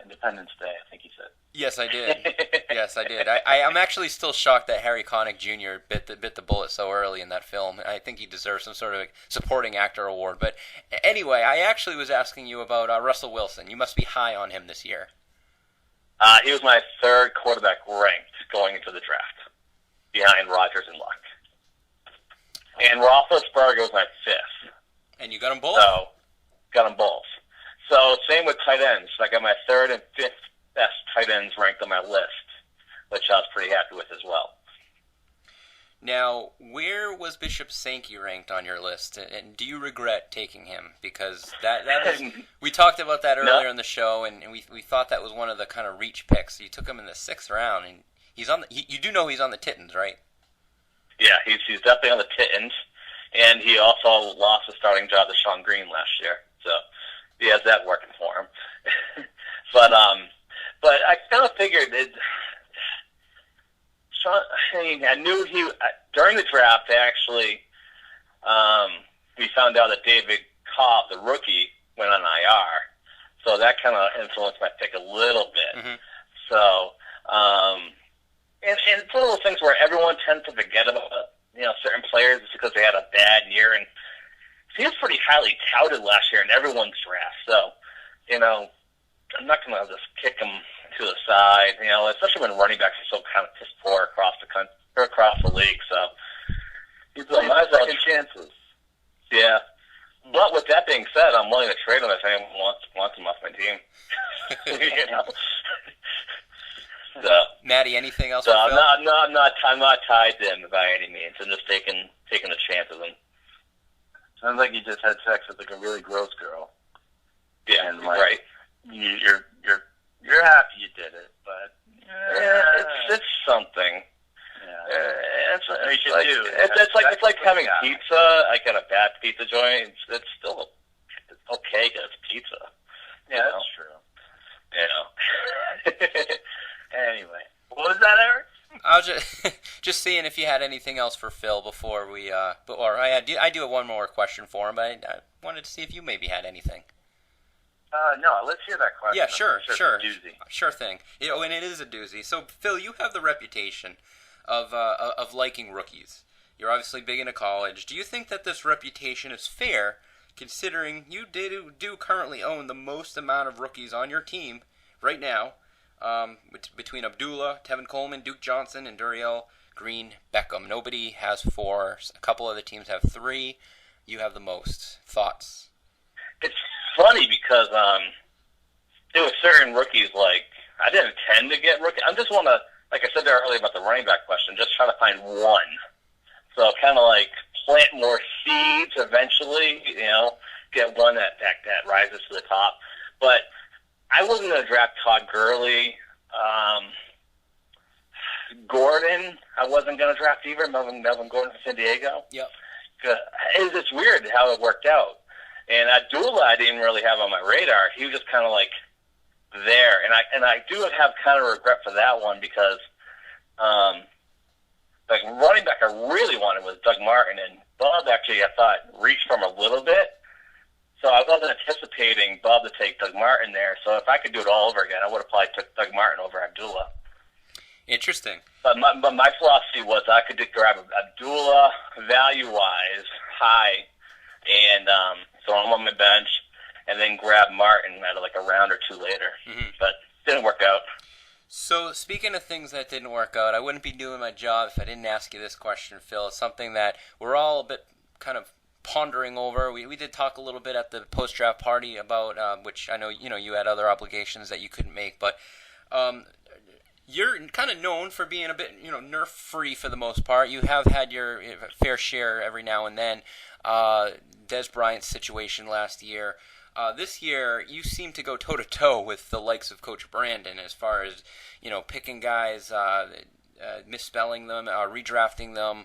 Independence Day, I think he said. Yes, I did. Yes, I did. I'm actually still shocked that Harry Connick Jr. bit the bullet so early in that film. I think he deserves some sort of supporting actor award. But anyway, I actually was asking you about Russell Wilson. You must be high on him this year. He was my third quarterback ranked going into the draft, behind Rodgers and Luck. and Roethlisberger was my 5th. And you got them both? So, got them both. So, same with tight ends. I got my 3rd and 5th best tight ends ranked on my list, which I was pretty happy with as well. Now, where was Bishop Sankey ranked on your list, and do you regret taking him? Because that is, we talked about that earlier in the show, and we thought that was one of the kind of reach picks. You took him in the 6th round, and he's on. You do know he's on the Titans, right? Yeah, he's definitely on the Titans, and he also lost a starting job to Sean Green last year, so he has that working for him. but I kind of figured it. I knew during the draft, actually, we found out that David Cobb, the rookie, went on IR. So that kind of influenced my pick a little bit. Mm-hmm. So, and it's one of those things where everyone tends to forget about, certain players just because they had a bad year. And he was pretty highly touted last year in everyone's draft. So, I'm not going to just kick him to the side, especially when running backs are so kind of piss poor across the league. So he's my second chances. Yeah, but with that being said, I'm willing to trade him if anyone wants him off my team. So, Maddie, anything else? So I'm not tied to him by any means. I'm just taking a chance with him. Sounds like you just had sex with like a really gross girl. Yeah, and right. You're happy you did it, but it's something. Yeah, it's like having pizza. I got a bad pizza joint. It's still okay because it's pizza. Yeah, that's true. Anyway, what was that, Eric? I was just seeing if you had anything else for Phil before we. I do have one more question for him, but I wanted to see if you maybe had anything. No, let's hear that question. Yeah, sure. Sure thing. And it is a doozy. So, Phil, you have the reputation of liking rookies. You're obviously big into college. Do you think that this reputation is fair, considering you do currently own the most amount of rookies on your team right now, between Abdullah, Tevin Coleman, Duke Johnson, and Duriel Green Beckham? Nobody has 4. A couple other teams have 3. You have the most. Thoughts? It's funny because there were certain rookies, like, I didn't intend to get rookies. I just want to, like I said there earlier about the running back question, just try to find one. So kind of like plant more seeds eventually, get one that rises to the top. But I wasn't going to draft Todd Gurley. Gordon, I wasn't going to draft either, Melvin Gordon from San Diego. Yep. It's weird how it worked out. And Abdullah, I didn't really have on my radar. He was just kind of like there, and I do have kind of regret for that one because, like running back, I really wanted was Doug Martin, and Bob actually I thought reached from a little bit, so I wasn't anticipating Bob to take Doug Martin there. So if I could do it all over again, I would have probably took Doug Martin over Abdullah. Interesting. But my philosophy was I could just grab Abdullah value-wise high, and throw him on my bench, and then grab Martin at like a round or 2 later. Mm-hmm. But it didn't work out. So, speaking of things that didn't work out, I wouldn't be doing my job if I didn't ask you this question, Phil. It's something that we're all a bit kind of pondering over. We did talk a little bit at the post-draft party about, which I know you had other obligations that you couldn't make, but you're kind of known for being a bit nerf-free for the most part. You have had your fair share every now and then. Des Bryant's situation last year. This year, you seem to go toe-to-toe with the likes of Coach Brandon as far as, picking guys, misspelling them, redrafting them,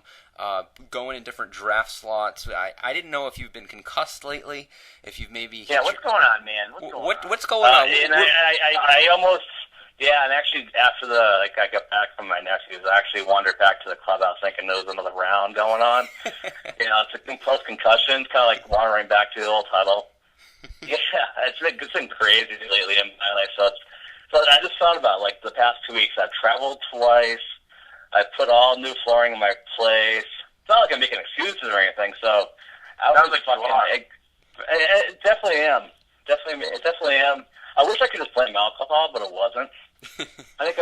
going in different draft slots. I didn't know if you've been concussed lately, if you've maybe... Yeah, what's going on, man? What's going on? And I almost... Yeah, and actually after I got back from my nephews, I actually wandered back to the clubhouse thinking there was another round going on. It's a post-concussion, kind of like wandering back to the old huddle. Yeah, it's been crazy lately in my life. So I just thought about, like, the past 2 weeks, I've traveled twice. I put all new flooring in my place. It's not like I'm making excuses or anything, so I was like, I definitely am. Definitely am. I wish I could just blame alcohol, but it wasn't. I think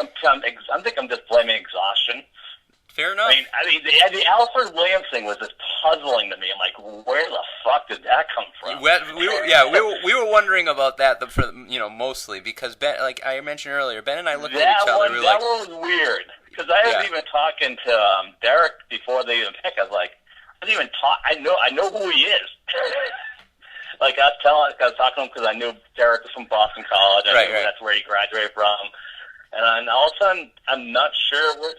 I'm just blaming exhaustion. Fair enough. I mean, the Alfred Williams thing was just puzzling to me. I'm like, where the fuck did that come from? We were wondering about that mostly because Ben, like I mentioned earlier, Ben and I looked at each other. That one was weird because I was even talking to Derek before they even pick. I was like, I know who he is. Like I was talking to him because I knew Derek was from Boston College. I knew that's where he graduated from, and all of a sudden I'm not sure what.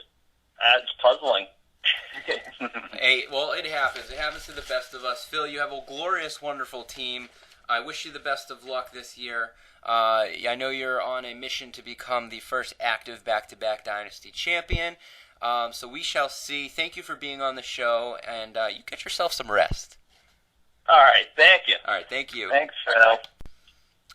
It's puzzling. Hey, well, it happens. It happens to the best of us. Phil, you have a glorious, wonderful team. I wish you the best of luck this year. I know you're on a mission to become the first active back-to-back Dynasty champion. So we shall see. Thank you for being on the show, and you get yourself some rest. All right, thank you. All right, thank you. Thanks, Phil.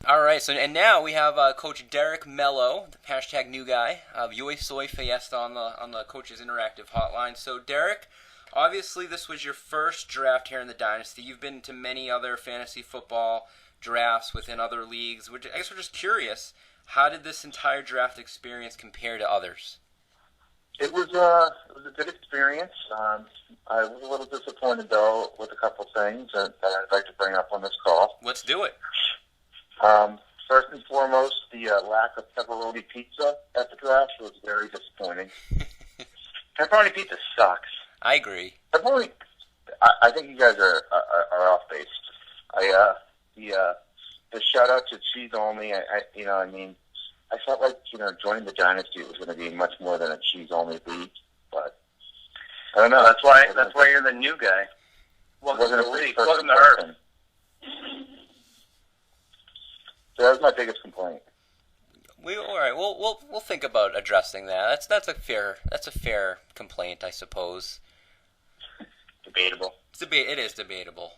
All right, and now we have Coach Derek Mello, the hashtag new guy, of Yo Soy Fiesta on the Coaches Interactive Hotline. So, Derek, obviously this was your first draft here in the Dynasty. You've been to many other fantasy football drafts within other leagues. I guess we're just curious, how did this entire draft experience compare to others? It was a good experience. I was a little disappointed, though, with a couple things that I'd like to bring up on this call. Let's do it. First and foremost, the lack of pepperoni pizza at the draft was very disappointing. Pepperoni pizza sucks. I agree. Pepperoni, I think you guys are off base. The shout out to cheese only. I felt like joining the Dynasty was going to be much more than a cheese only league, but I don't know. That's why you're the new guy. Welcome to the league. Welcome to Earth. So that was my biggest complaint. All right. We'll think about addressing that. That's a fair complaint, I suppose. Debatable. It is debatable.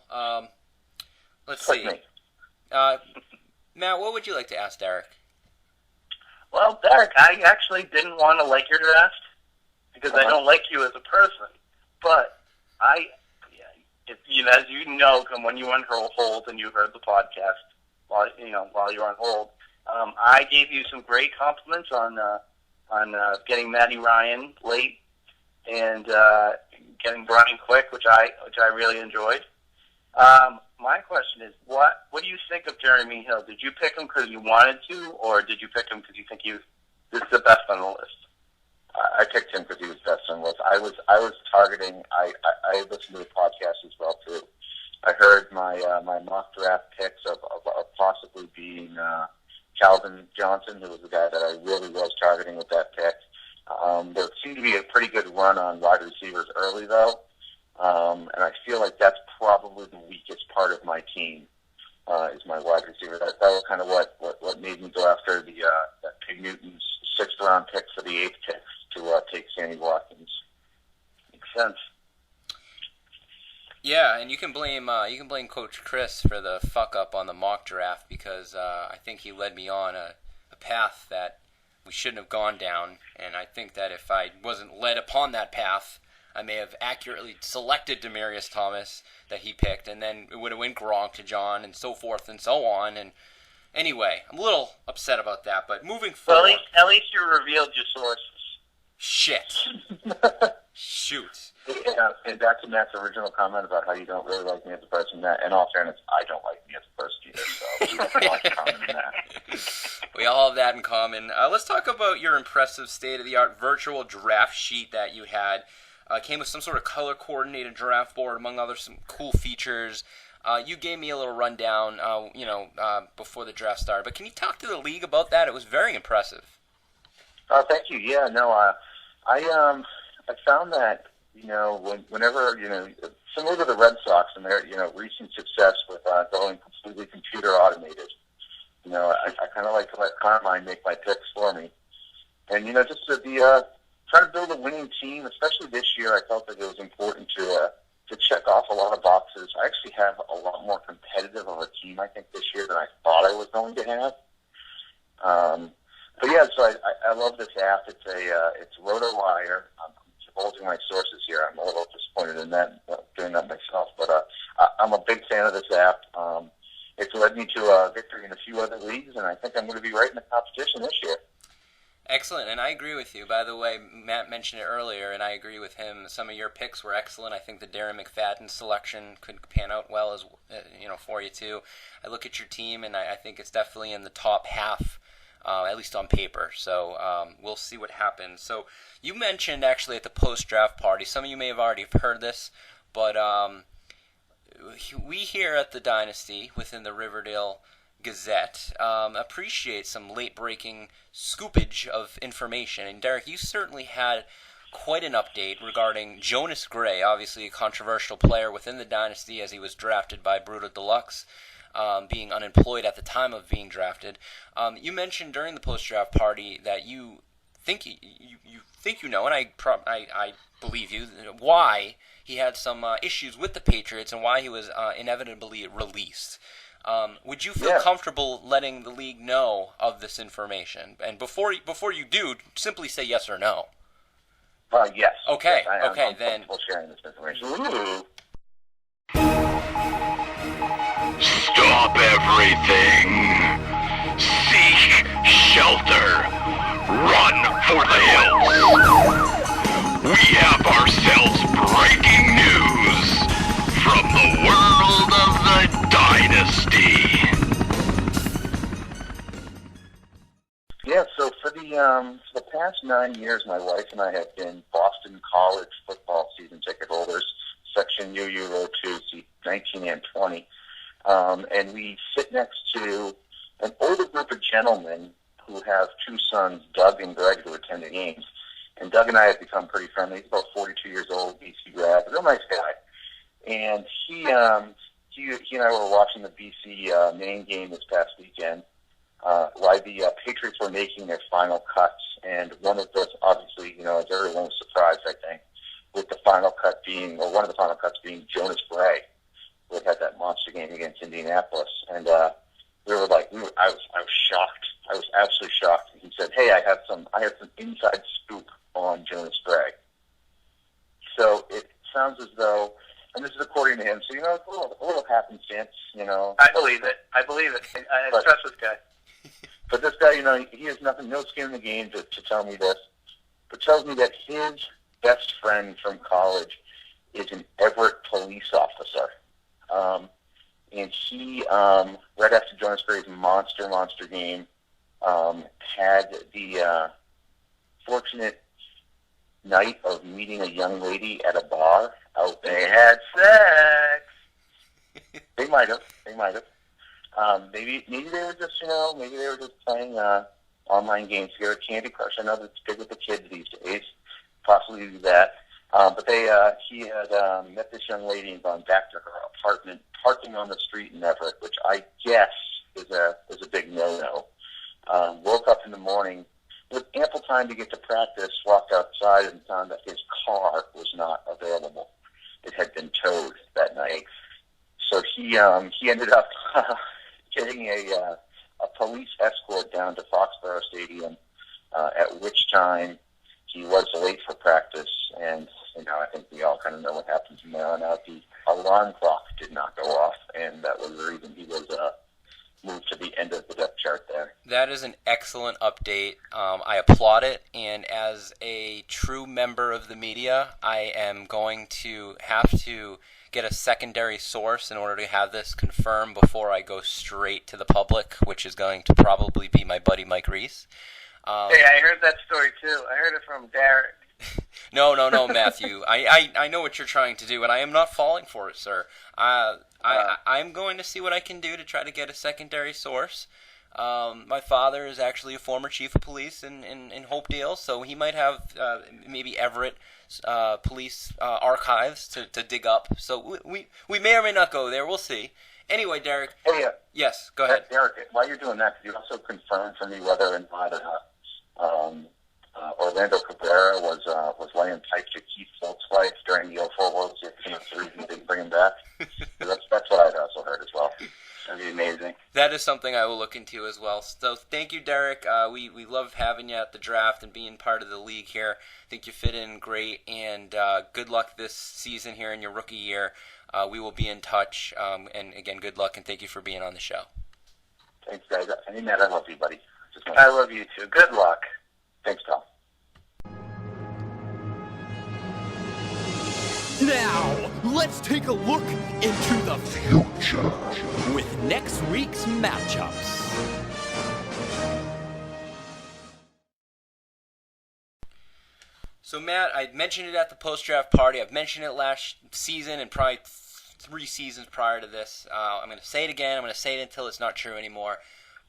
Let's like see. Me. Matt, what would you like to ask Derek? Well, Derek, I actually didn't want to like your draft because I don't like you as a person. But as you know, when you went on hold and you heard the podcast. While you're on hold, I gave you some great compliments on getting Matty Ryan late and getting Brian Quick, which I really enjoyed. My question is, what do you think of Jeremy Hill? Did you pick him because you wanted to, or did you pick him because you think this is the best on the list? I picked him because he was best on the list. I was targeting. I listened to the podcast as well too. I heard my mock draft picks of possibly being Calvin Johnson, who was the guy that I really was targeting with that pick. There seemed to be a pretty good run on wide receivers early, though, and I feel like that's probably the weakest part of my team is my wide receiver. That was kind of what made me go after that Pig Newton's 6th round pick for the 8th pick to take Sammy Watkins. Makes sense. Yeah, and you can blame Coach Chris for the fuck up on the mock draft because I think he led me on a path that we shouldn't have gone down, and I think that if I wasn't led upon that path, I may have accurately selected Demaryius Thomas that he picked, and then it would have went Gronk to John and so forth and so on. And anyway, I'm a little upset about that, but moving forward. Well, at least you revealed your sources. Shit. Shoot. Yeah, and back to Matt's original comment about how you don't really like me as a person. In all fairness, I don't like me as a person either, so we have a lot in common in that. We all have that in common. Let's talk about your impressive state-of-the-art virtual draft sheet that you had. Came with some sort of color-coordinated draft board, among other some cool features. You gave me a little rundown, before the draft started. But can you talk to the league about that? It was very impressive. Thank you. Yeah, no, I found that, whenever, similar to the Red Sox and their, recent success with going completely computer automated, I kind of like to let Carmine make my picks for me. And, just to be, try to build a winning team, especially this year, I felt that it was important to check off a lot of boxes. I actually have a lot more competitive of a team, I think, this year than I thought I was going to have. But yeah, so I love this app. It's RotoWire. I'm divulging my sources here. I'm a little disappointed in that, doing that myself. But I'm a big fan of this app. It's led me to a victory in a few other leagues, and I think I'm going to be right in the competition this year. Excellent, and I agree with you. By the way, Matt mentioned it earlier, and I agree with him. Some of your picks were excellent. I think the Darren McFadden selection could pan out well as for you too. I look at your team, and I think it's definitely in the top half, at least on paper. So we'll see what happens. So you mentioned actually at the post-draft party. Some of you may have already heard this, but we here at the Dynasty within the Riverdale Gazette appreciate some late-breaking scoopage of information. And Derek, you certainly had quite an update regarding Jonas Gray, obviously a controversial player within the Dynasty as he was drafted by Brutal Deluxe, being unemployed at the time of being drafted. You mentioned during the post-draft party that you think you know, and I believe you, why he had some issues with the Patriots and why he was inevitably released. Would you feel comfortable letting the league know of this information? And before you do, simply say yes or no. Yes. Okay. Yes, I'm then. comfortable sharing this information. Ooh. Stop everything. Seek shelter. Run for the hills. We have ourselves breaking news from the world of the Dynasty. Yeah, so for the past 9 years, my wife and I have been Boston College football season ticket holders, Section UU Row 2, seat 19 and 20. And we sit next to an older group of gentlemen who have two sons, Doug and Greg, who attend the games. And Doug and I have become pretty friendly. He's about 42 years old, BC grad, a real nice guy. And he and I were watching the BC Maine game this past weekend while the Patriots were making their final cuts. And one of those, obviously, as everyone was surprised, I think, with the final cut being, or one of the final cuts being Jonas Gray, who had that monster game against Indianapolis. And I was shocked. I was absolutely shocked. And he said, "Hey, I have some inside scoop on Jonas Gray." So it sounds as though, and this is according to him, so it's a little happenstance, I believe it. I trust this guy. But this guy, he has no skin in the game to tell me this, but tells me that his best friend from college is an Everett police officer. And he, right after Jonas Gray's monster game, had the fortunate night of meeting a young lady at a bar out there. They had sex. They might have. Maybe they were just playing online games together. Candy Crush. I know that's big with the kids these days. Possibly do that. But he had met this young lady and gone back to her apartment, parking on the street in Everett, which I guess is a big no-no. Woke up in the morning with ample time to get to practice, walked outside and found that his car was not available. It had been towed that night. So he ended up getting a police escort down to Foxborough Stadium, at which time he was late for practice, and I think we all kind of know what happened from there on out. The alarm clock did not go off, and that was the reason he was moved to the end of the depth chart there. That is an excellent update. I applaud it, and as a true member of the media, I am going to have to get a secondary source in order to have this confirmed before I go straight to the public, which is going to probably be my buddy Mike Reese. Hey, I heard that story too. I heard it from Derek. No, Matthew. I know what you're trying to do, and I am not falling for it, sir. I'm going to see what I can do to try to get a secondary source. My father is actually a former chief of police in Hopedale, so he might have maybe Everett police archives to dig up. So we may or may not go there. We'll see. Anyway, Derek. Hey, yes, go ahead. Derek, while you're doing that, could you also confirm for me whether or not Orlando Cabrera was laying pipe to Keith Folt's wife during the 04 World Series, the reason they didn't bring him back? That's what I've also heard as well. That'd be amazing. That is something I will look into as well. So thank you, Derek. We love having you at the draft and being part of the league here. I think you fit in great, and good luck this season here in your rookie year. We will be in touch, and again, good luck, and thank you for being on the show. Thanks, guys. I love you, buddy. I love you too. Good luck. Thanks, Tom. Now, let's take a look into the future with next week's matchups. So, Matt, I mentioned it at the post-draft party. I've mentioned it last season and probably 3 seasons prior to this. I'm going to say it again. I'm going to say it until it's not true anymore.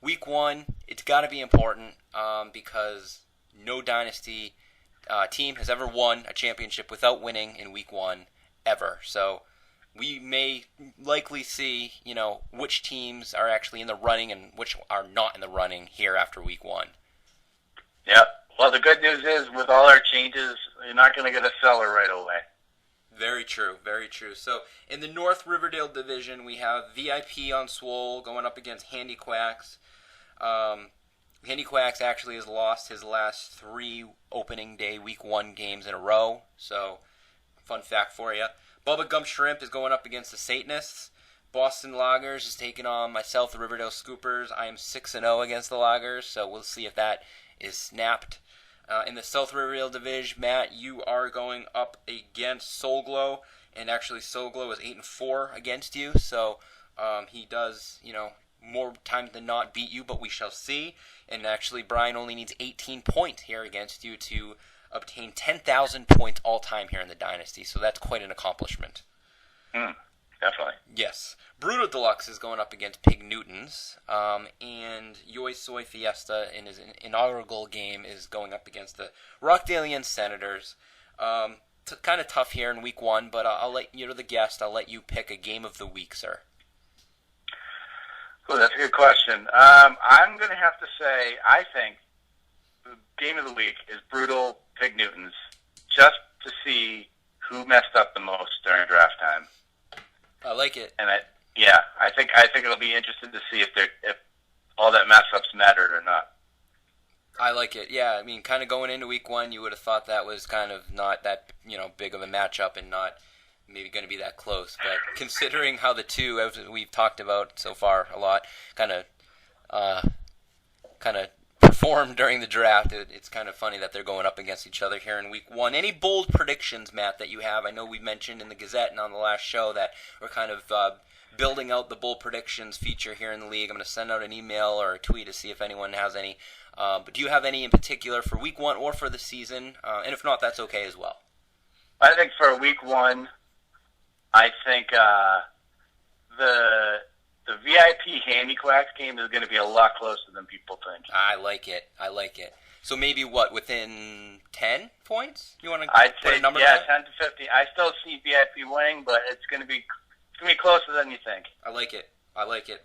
Week 1, it's got to be important because no Dynasty team has ever won a championship without winning in Week 1 ever. So we may likely see, which teams are actually in the running and which are not in the running here after Week 1. Yep. Well, the good news is with all our changes, you're not going to get a seller right away. Very true, very true. So in the North Riverdale division, we have VIP on Swole going up against Handy Quacks. Handy Quacks actually has lost his last 3 opening day Week 1 games in a row. So, fun fact for you. Bubba Gump Shrimp is going up against the Satanists. Boston Loggers is taking on myself, the Riverdale Scoopers. I am 6-0 against the Loggers, so we'll see if that is snapped. In the South Riverdale division, Matt, you are going up against Soul Glow, and actually Soul Glow is 8-4 against you, so he does, more times than not beat you, but we shall see. And actually, Brian only needs 18 points here against you to obtain 10,000 points all time here in the Dynasty, so that's quite an accomplishment. Definitely. Yes. Brutal Deluxe is going up against Pig Newtons, and Yoy Soy Fiesta in his inaugural game is going up against the Rockdalian Senators. Kind of tough here in Week 1, but I'll let you, the guest, I'll let you pick a game of the week, sir. Oh, that's a good question. I'm going to have to say, I think the game of the week is Brutal Pig Newtons, just to see who messed up the most during draft time. I like it. And I think it'll be interesting to see if all that mess ups mattered or not. I like it. Yeah, I mean, kind of going into Week 1, you would have thought that was kind of not that big of a matchup and not maybe going to be that close. But considering how the two, as we've talked about so far a lot, kind of performed during the draft, it's kind of funny that they're going up against each other here in Week 1. Any bold predictions, Matt, that you have? I know we mentioned in the Gazette and on the last show that we're kind of building out the bold predictions feature here in the league. I'm going to send out an email or a tweet to see if anyone has any. But do you have any in particular for Week 1 or for the season? And if not, that's okay as well. I think for Week 1, I think the VIP Handy Quacks game is going to be a lot closer than people think. I like it. So maybe within 10 points? You want to put a number? Yeah, 10 to 15. I still see VIP winning, but it's going to be closer than you think. I like it.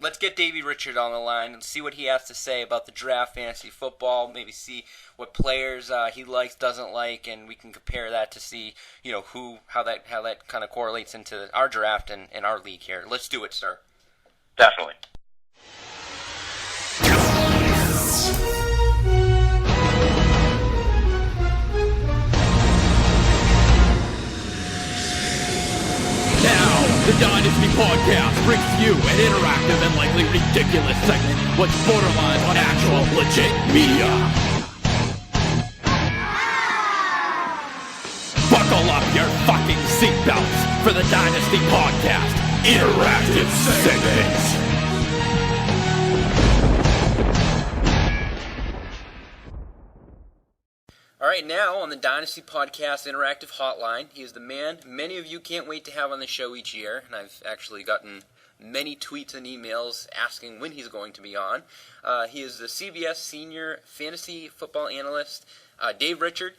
Let's get Davey Richard on the line and see what he has to say about the draft, fantasy football. Maybe see what players he likes, doesn't like, and we can compare that to see, how that kind of correlates into our draft and our league here. Let's do it, sir. Definitely. Now, the Dynasty Podcast brings you an interactive and likely ridiculous segment with borderlines on actual legit media. Buckle up your fucking seatbelts for the Dynasty Podcast interactive segment. All right, now on the Dynasty Podcast Interactive Hotline, he is the man many of you can't wait to have on the show each year, and I've actually gotten many tweets and emails asking when he's going to be on. He is the CBS Senior Fantasy Football Analyst, Dave Richard.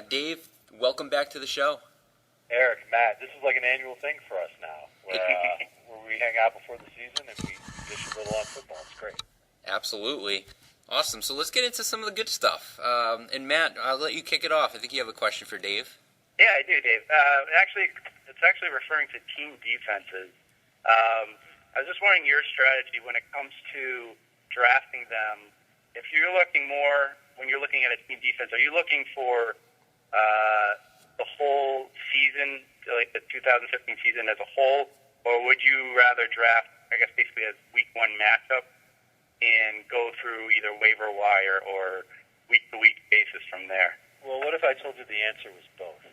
Dave, welcome back to the show. Eric, Matt, this is like an annual thing for us now, where we hang out before the season and we dish a little on football. It's great. Absolutely. Awesome. So let's get into some of the good stuff. And Matt, I'll let you kick it off. I think you have a question for Dave. Yeah, I do, Dave. It's actually referring to team defenses. I was just wondering your strategy when it comes to drafting them. If you're looking more, when you're looking at a team defense, are you looking for the whole season, like the 2015 season as a whole, or would you rather draft, I guess, basically a Week 1 matchup and go through either waiver wire or week-to-week basis from there. Well, what if I told you the answer was both?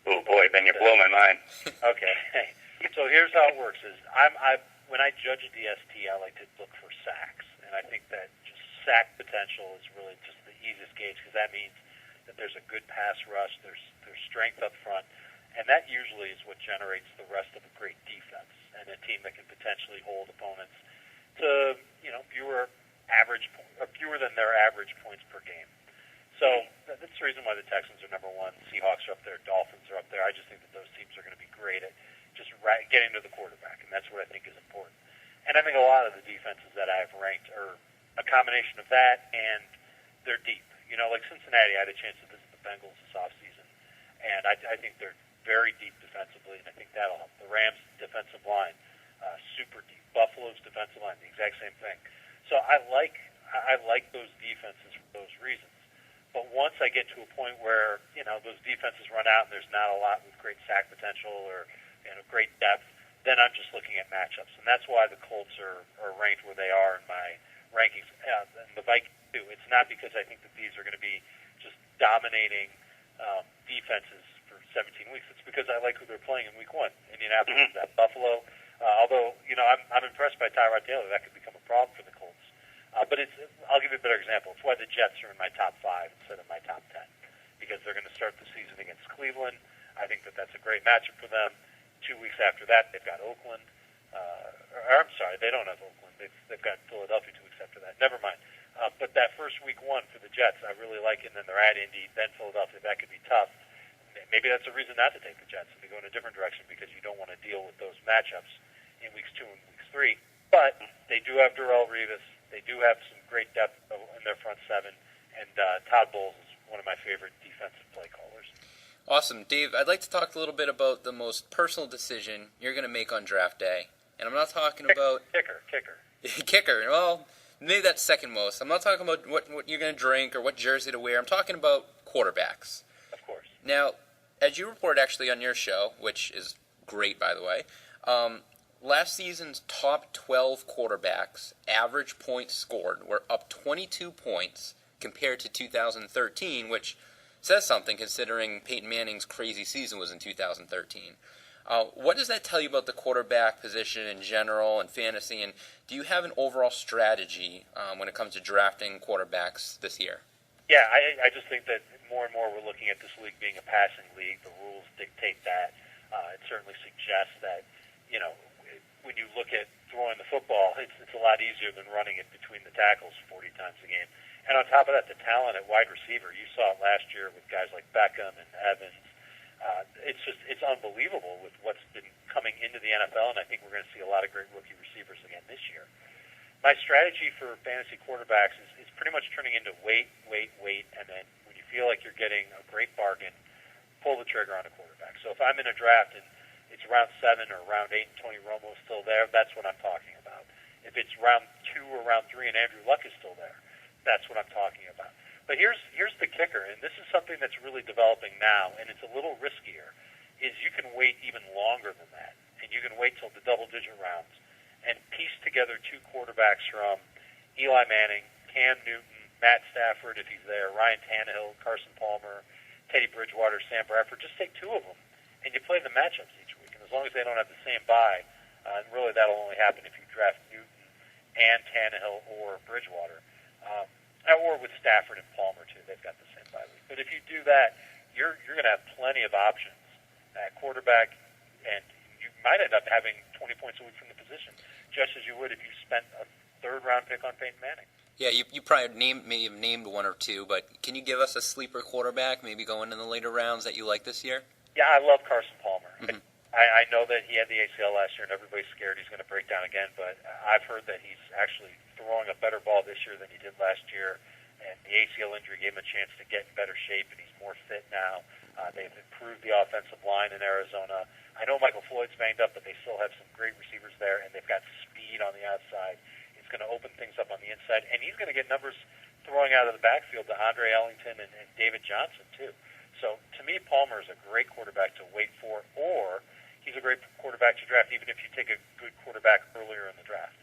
Oh boy, then you blow my mind. Okay. So here's how it works: is when I judge a DST, I like to look for sacks, and I think that just sack potential is really just the easiest gauge because that means that there's a good pass rush, there's strength up front, and that usually is what generates the rest of a great defense and a team that can potentially hold opponents to fewer than their average points per game. So that's the reason why the Texans are number one. Seahawks are up there. Dolphins are up there. I just think that those teams are going to be great at just getting to the quarterback, and that's what I think is important. And I think a lot of the defenses that I've ranked are a combination of that, and they're deep. Like Cincinnati, I had a chance to visit the Bengals this offseason, and I think they're very deep defensively, and I think that'll help. The Rams' defensive line, super deep. Buffalo's defensive line, the exact same thing. So I like those defenses for those reasons. But once I get to a point where, those defenses run out and there's not a lot with great sack potential or, great depth, then I'm just looking at matchups. And that's why the Colts are ranked where they are in my rankings. And the Vikings, too. It's not because I think that these are going to be just dominating defenses for 17 weeks. It's because I like who they're playing in week one. Indianapolis, that Buffalo. Although, I'm impressed by Tyrod Taylor. That could become a problem for the Colts. But I'll give you a better example. It's why the Jets are in my top 5 instead of my top 10, because they're going to start the season against Cleveland. I think that that's a great matchup for them. 2 weeks after that, they've got Oakland. I'm sorry, they don't have Oakland. They've got Philadelphia 2 weeks after that. Never mind. But that first week one for the Jets, I really like it. And then they're at Indy, then Philadelphia. That could be tough. Maybe that's a reason not to take the Jets and to go in a different direction because you don't want to deal with those matchups in weeks 2 and weeks 3. But they do have Darrelle Revis. They do have some great depth in their front seven, and Todd Bowles is one of my favorite defensive play callers. Awesome. Dave, I'd like to talk a little bit about the most personal decision you're going to make on draft day. And I'm not talking about... Kicker. Kicker. Well, maybe that's second most. I'm not talking about what you're going to drink or what jersey to wear. I'm talking about quarterbacks. Of course. Now, as you report actually on your show, which is great, by the way, last season's top 12 quarterbacks, average points scored, were up 22 points compared to 2013, which says something considering Peyton Manning's crazy season was in 2013. What does that tell you about the quarterback position in general and fantasy, and do you have an overall strategy when it comes to drafting quarterbacks this year? Yeah, I just think that more and more we're looking at this league being a passing league. The rules dictate that. It certainly suggests that, when you look at throwing the football, it's a lot easier than running it between the tackles 40 times a game. And on top of that, the talent at wide receiver, you saw it last year with guys like Beckham and Evans. It's unbelievable with what's been coming into the NFL, and I think we're going to see a lot of great rookie receivers again this year. My strategy for fantasy quarterbacks is pretty much turning into wait, and then when you feel like you're getting a great bargain, pull the trigger on a quarterback. So if I'm in a draft and it's round 7 or round 8 and Tony Romo is still there, that's what I'm talking about. If it's round 2 or round 3 and Andrew Luck is still there, that's what I'm talking about. But here's the kicker, and this is something that's really developing now, and it's a little riskier, is you can wait even longer than that, and you can wait till the double-digit rounds and piece together 2 quarterbacks from Eli Manning, Cam Newton, Matt Stafford, if he's there, Ryan Tannehill, Carson Palmer, Teddy Bridgewater, Sam Bradford. Just take 2 of them, and you play the matchups each week. And as long as they don't have the same bye, and really that'll only happen if you draft Newton and Tannehill or Bridgewater, or with Stafford and Palmer, too. They've got the same bye week. But if you do that, you're going to have plenty of options at quarterback, and you might end up having 20 points a week from the position, just as you would if you spent a third-round pick on Peyton Manning. Yeah, you probably may have named 1 or 2, but can you give us a sleeper quarterback, maybe going in the later rounds that you like this year? Yeah, I love Carson Palmer. Mm-hmm. I know that he had the ACL last year, and everybody's scared he's going to break down again, but I've heard that he's actually throwing a better ball this year than he did last year, and the ACL injury gave him a chance to get in better shape, and he's more fit now. They've improved the offensive line in Arizona. I know Michael Floyd's banged up, but they still have some great receivers there, and they've got speed on the outside. It's going to open things up on the inside, and he's going to get numbers throwing out of the backfield to Andre Ellington and David Johnson, too. So, to me, Palmer is a great quarterback to wait for, or he's a great quarterback to draft, even if you take a good quarterback earlier in the draft.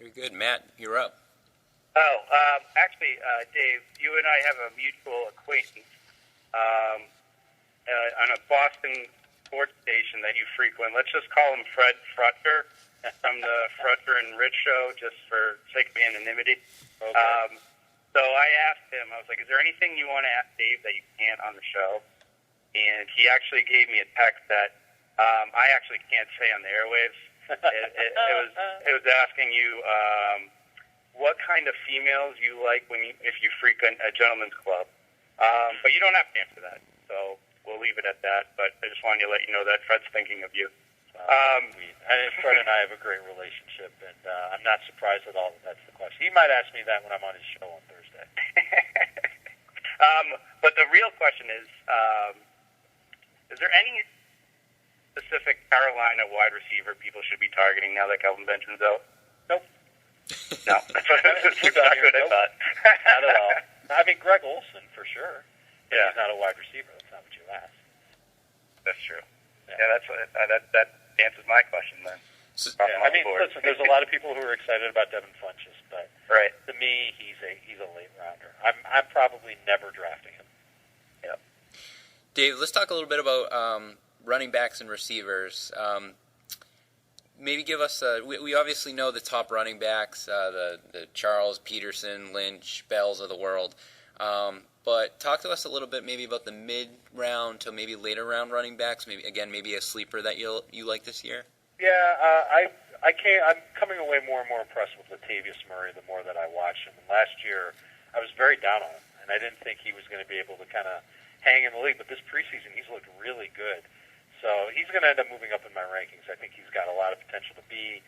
Very good. Matt, you're up. Actually, Dave, you and I have a mutual acquaintance on a Boston sports station that you frequent. Let's just call him Fred Frutcher from the Frutcher and Rich show, just for sake of anonymity. Okay. So I asked him, I was like, is there anything you want to ask Dave that you can't on the show? And he actually gave me a text that I actually can't say on the airwaves. It was asking you what kind of females you like if you frequent a gentleman's club. But you don't have to answer that, so we'll leave it at that. But I just wanted to let you know that Fred's thinking of you. Fred and I have a great relationship, and I'm not surprised at all that that's the question. He might ask me that when I'm on his show on Thursday. But the real question is there any specific Carolina wide receiver people should be targeting now that Kelvin Benjamin's out? Nope. No, that's exactly what I thought. Not at all. I mean, Greg Olson, for sure. Yeah. He's not a wide receiver. That's not what you asked. That's true. Yeah, that's what, that answers my question then. I mean, listen, there's a lot of people who are excited about Devin Funchess, but to me, he's a late rounder. I'm probably never drafting him. Yep. Dave, let's talk a little bit about running backs and receivers. Maybe give us we obviously know the top running backs, the Charles, Peterson, Lynch, Bells of the world. But talk to us a little bit maybe about the mid-round to maybe later round running backs. Maybe a sleeper that you like this year. Yeah, I'm coming away more and more impressed with Latavius Murray the more that I watch him. And last year, I was very down on him, and I didn't think he was going to be able to kind of hang in the league. But this preseason, he's looked really good. So he's going to end up moving up in my rankings. I think he's got a lot of potential to be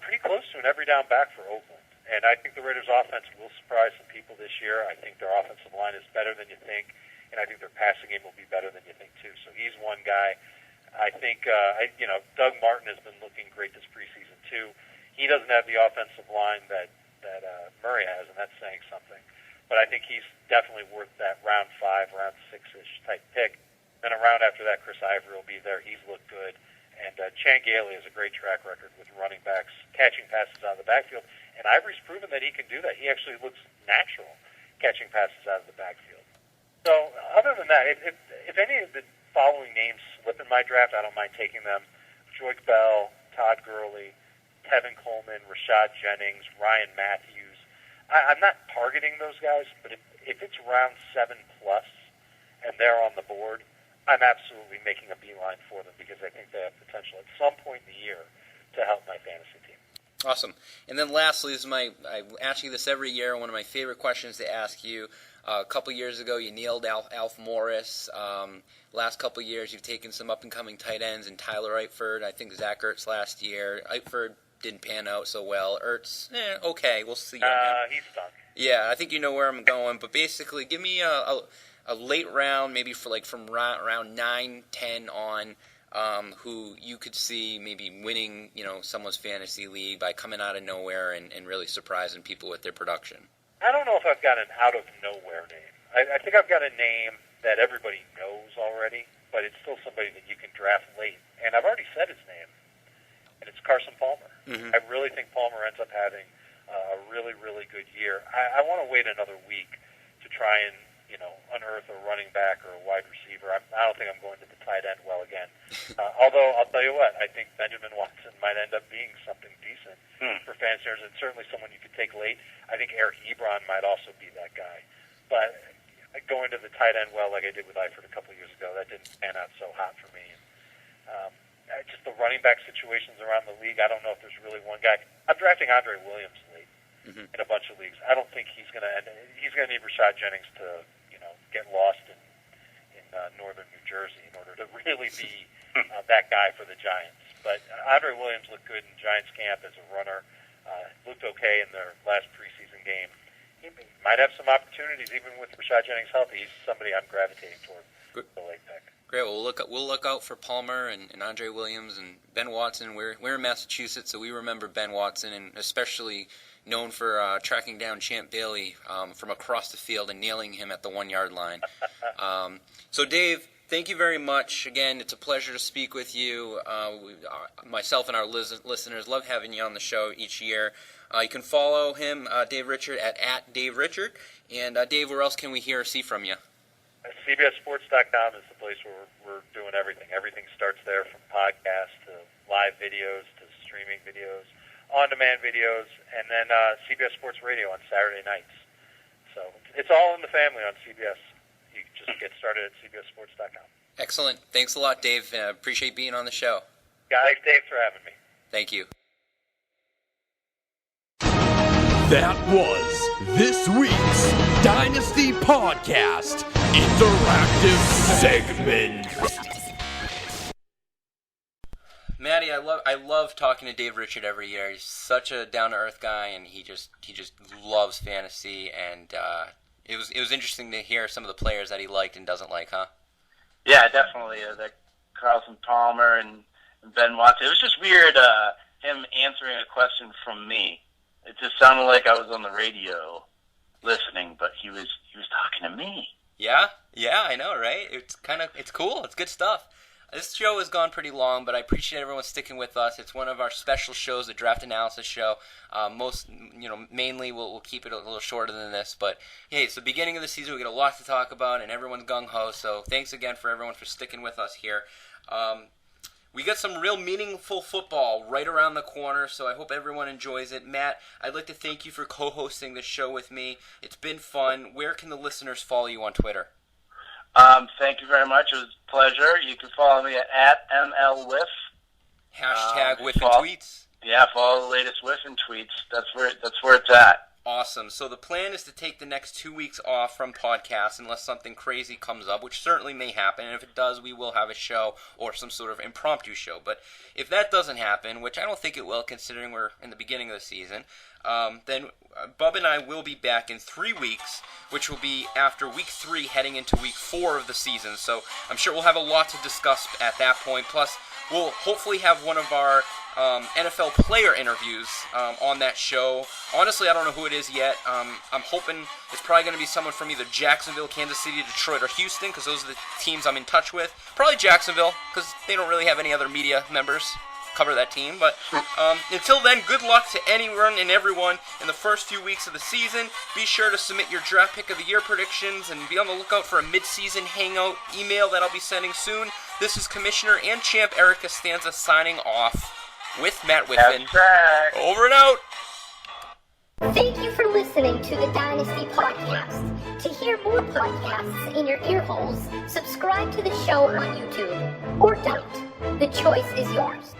pretty close to an every down back for Oakland. And I think the Raiders' offense will surprise some people this year. I think their offensive line is better than you think, and I think their passing game will be better than you think too. So he's one guy. I think Doug Martin has been looking great this preseason too. He doesn't have the offensive line that Murray has, and that's saying something. But I think he's definitely worth that round 5, round 6-ish type pick. Then a round after that, Chris Ivory will be there. He's looked good. And Chan Gailey has a great track record with running backs, catching passes out of the backfield. And Ivory's proven that he can do that. He actually looks natural catching passes out of the backfield. So other than that, if any of the following names slip in my draft, I don't mind taking them. Joique Bell, Todd Gurley, Tevin Coleman, Rashad Jennings, Ryan Matthews. I'm not targeting those guys, but if it's round 7+ and they're on the board, I'm absolutely making a beeline for them because I think they have potential at some point in the year to help my fantasy team. Awesome. And then lastly, I ask you this every year, one of my favorite questions to ask you. A couple years ago, you nailed Alf Morris. Last couple years, you've taken some up-and-coming tight ends and Tyler Eifert. I think Zach Ertz last year. Eifert didn't pan out so well. Ertz, okay, we'll see. He stunk. Yeah, I think you know where I'm going. But basically, give me a late round, maybe from round 9, 10 on, who you could see maybe winning, someone's fantasy league by coming out of nowhere and really surprising people with their production. I don't know if I've got an out-of-nowhere name. I think I've got a name that everybody knows already, but it's still somebody that you can draft late. And I've already said his name, and it's Carson Palmer. Mm-hmm. I really think Palmer ends up having a really, really good year. I want to wait another week to try and unearth a running back or a wide receiver. I don't think I'm going to the tight end well again. Although, I'll tell you what, I think Benjamin Watson might end up being something decent for fantasy owners, and certainly someone you could take late. I think Eric Ebron might also be that guy. But going to the tight end well like I did with Eifert a couple of years ago, that didn't pan out so hot for me. Just the running back situations around the league, I don't know if there's really one guy. I'm drafting Andre Williams late in a bunch of leagues. I don't think he's going to end. He's going to need Rashad Jennings to get lost in northern New Jersey in order to really be that guy for the Giants. But Andre Williams looked good in Giants camp as a runner. Looked okay in their last preseason game. He might have some opportunities even with Rashad Jennings healthy. He's somebody I'm gravitating toward the late pick. Great. Well, we'll look out for Palmer and Andre Williams and Ben Watson. We're in Massachusetts, so we remember Ben Watson, and especially known for tracking down Champ Bailey from across the field and nailing him at the 1-yard line. So, Dave, thank you very much. Again, it's a pleasure to speak with you. Myself and our listeners love having you on the show each year. You can follow him, Dave Richard, at Dave Richard. And Dave, where else can we hear or see from you? CBSSports.com is the place where we're doing everything. Everything starts there, from podcasts to live videos to streaming videos, on-demand videos, and then CBS Sports Radio on Saturday nights. So it's all in the family on CBS. You can just get started at CBSSports.com. Excellent. Thanks a lot, Dave. Appreciate being on the show. Guys, thanks for having me. Thank you. That was this week's Dynasty Podcast Interactive Segment. Maddie, I love talking to Dave Richard every year. He's such a down-to-earth guy, and he just loves fantasy. And it was interesting to hear some of the players that he liked and doesn't like, huh? Yeah, definitely. That Carlson Palmer and Ben Watson. It was just weird him answering a question from me. It just sounded like I was on the radio listening, but he was talking to me. Yeah, I know, right? It's cool. It's good stuff. This show has gone pretty long, but I appreciate everyone sticking with us. It's one of our special shows, the Draft Analysis Show. Mainly we'll keep it a little shorter than this, but hey, it's the beginning of the season. We got a lot to talk about, and everyone's gung-ho, so thanks again for everyone for sticking with us here. We got some real meaningful football right around the corner, so I hope everyone enjoys it. Matt, I'd like to thank you for co-hosting this show with me. It's been fun. Where can the listeners follow you on Twitter? Thank you very much. It was a pleasure. You can follow me at MLWiff. Hashtag Whiff and Tweets. Yeah, follow the latest Whiff and Tweets. That's where it's at. Awesome. So the plan is to take the next 2 weeks off from podcasts unless something crazy comes up, which certainly may happen. And if it does, we will have a show or some sort of impromptu show. But if that doesn't happen, which I don't think it will considering we're in the beginning of the season, then Bub and I will be back in 3 weeks, which will be after week 3 heading into week 4 of the season. So I'm sure we'll have a lot to discuss at that point. Plus, we'll hopefully have one of our NFL player interviews on that show. Honestly, I don't know who it is yet. I'm hoping it's probably going to be someone from either Jacksonville, Kansas City, Detroit, or Houston, because those are the teams I'm in touch with. Probably Jacksonville, because they don't really have any other media members cover that team. But until then, good luck to anyone and everyone in the first few weeks of the season. Be sure to submit your draft pick of the year predictions and be on the lookout for a mid-season hangout email that I'll be sending soon. This is Commissioner and Champ Eric Costanza signing off with Matt Whiffen. Over and out. Thank you for listening to the Dynasty Podcast. To hear more podcasts in your ear holes, subscribe to the show on YouTube. Or don't. The choice is yours.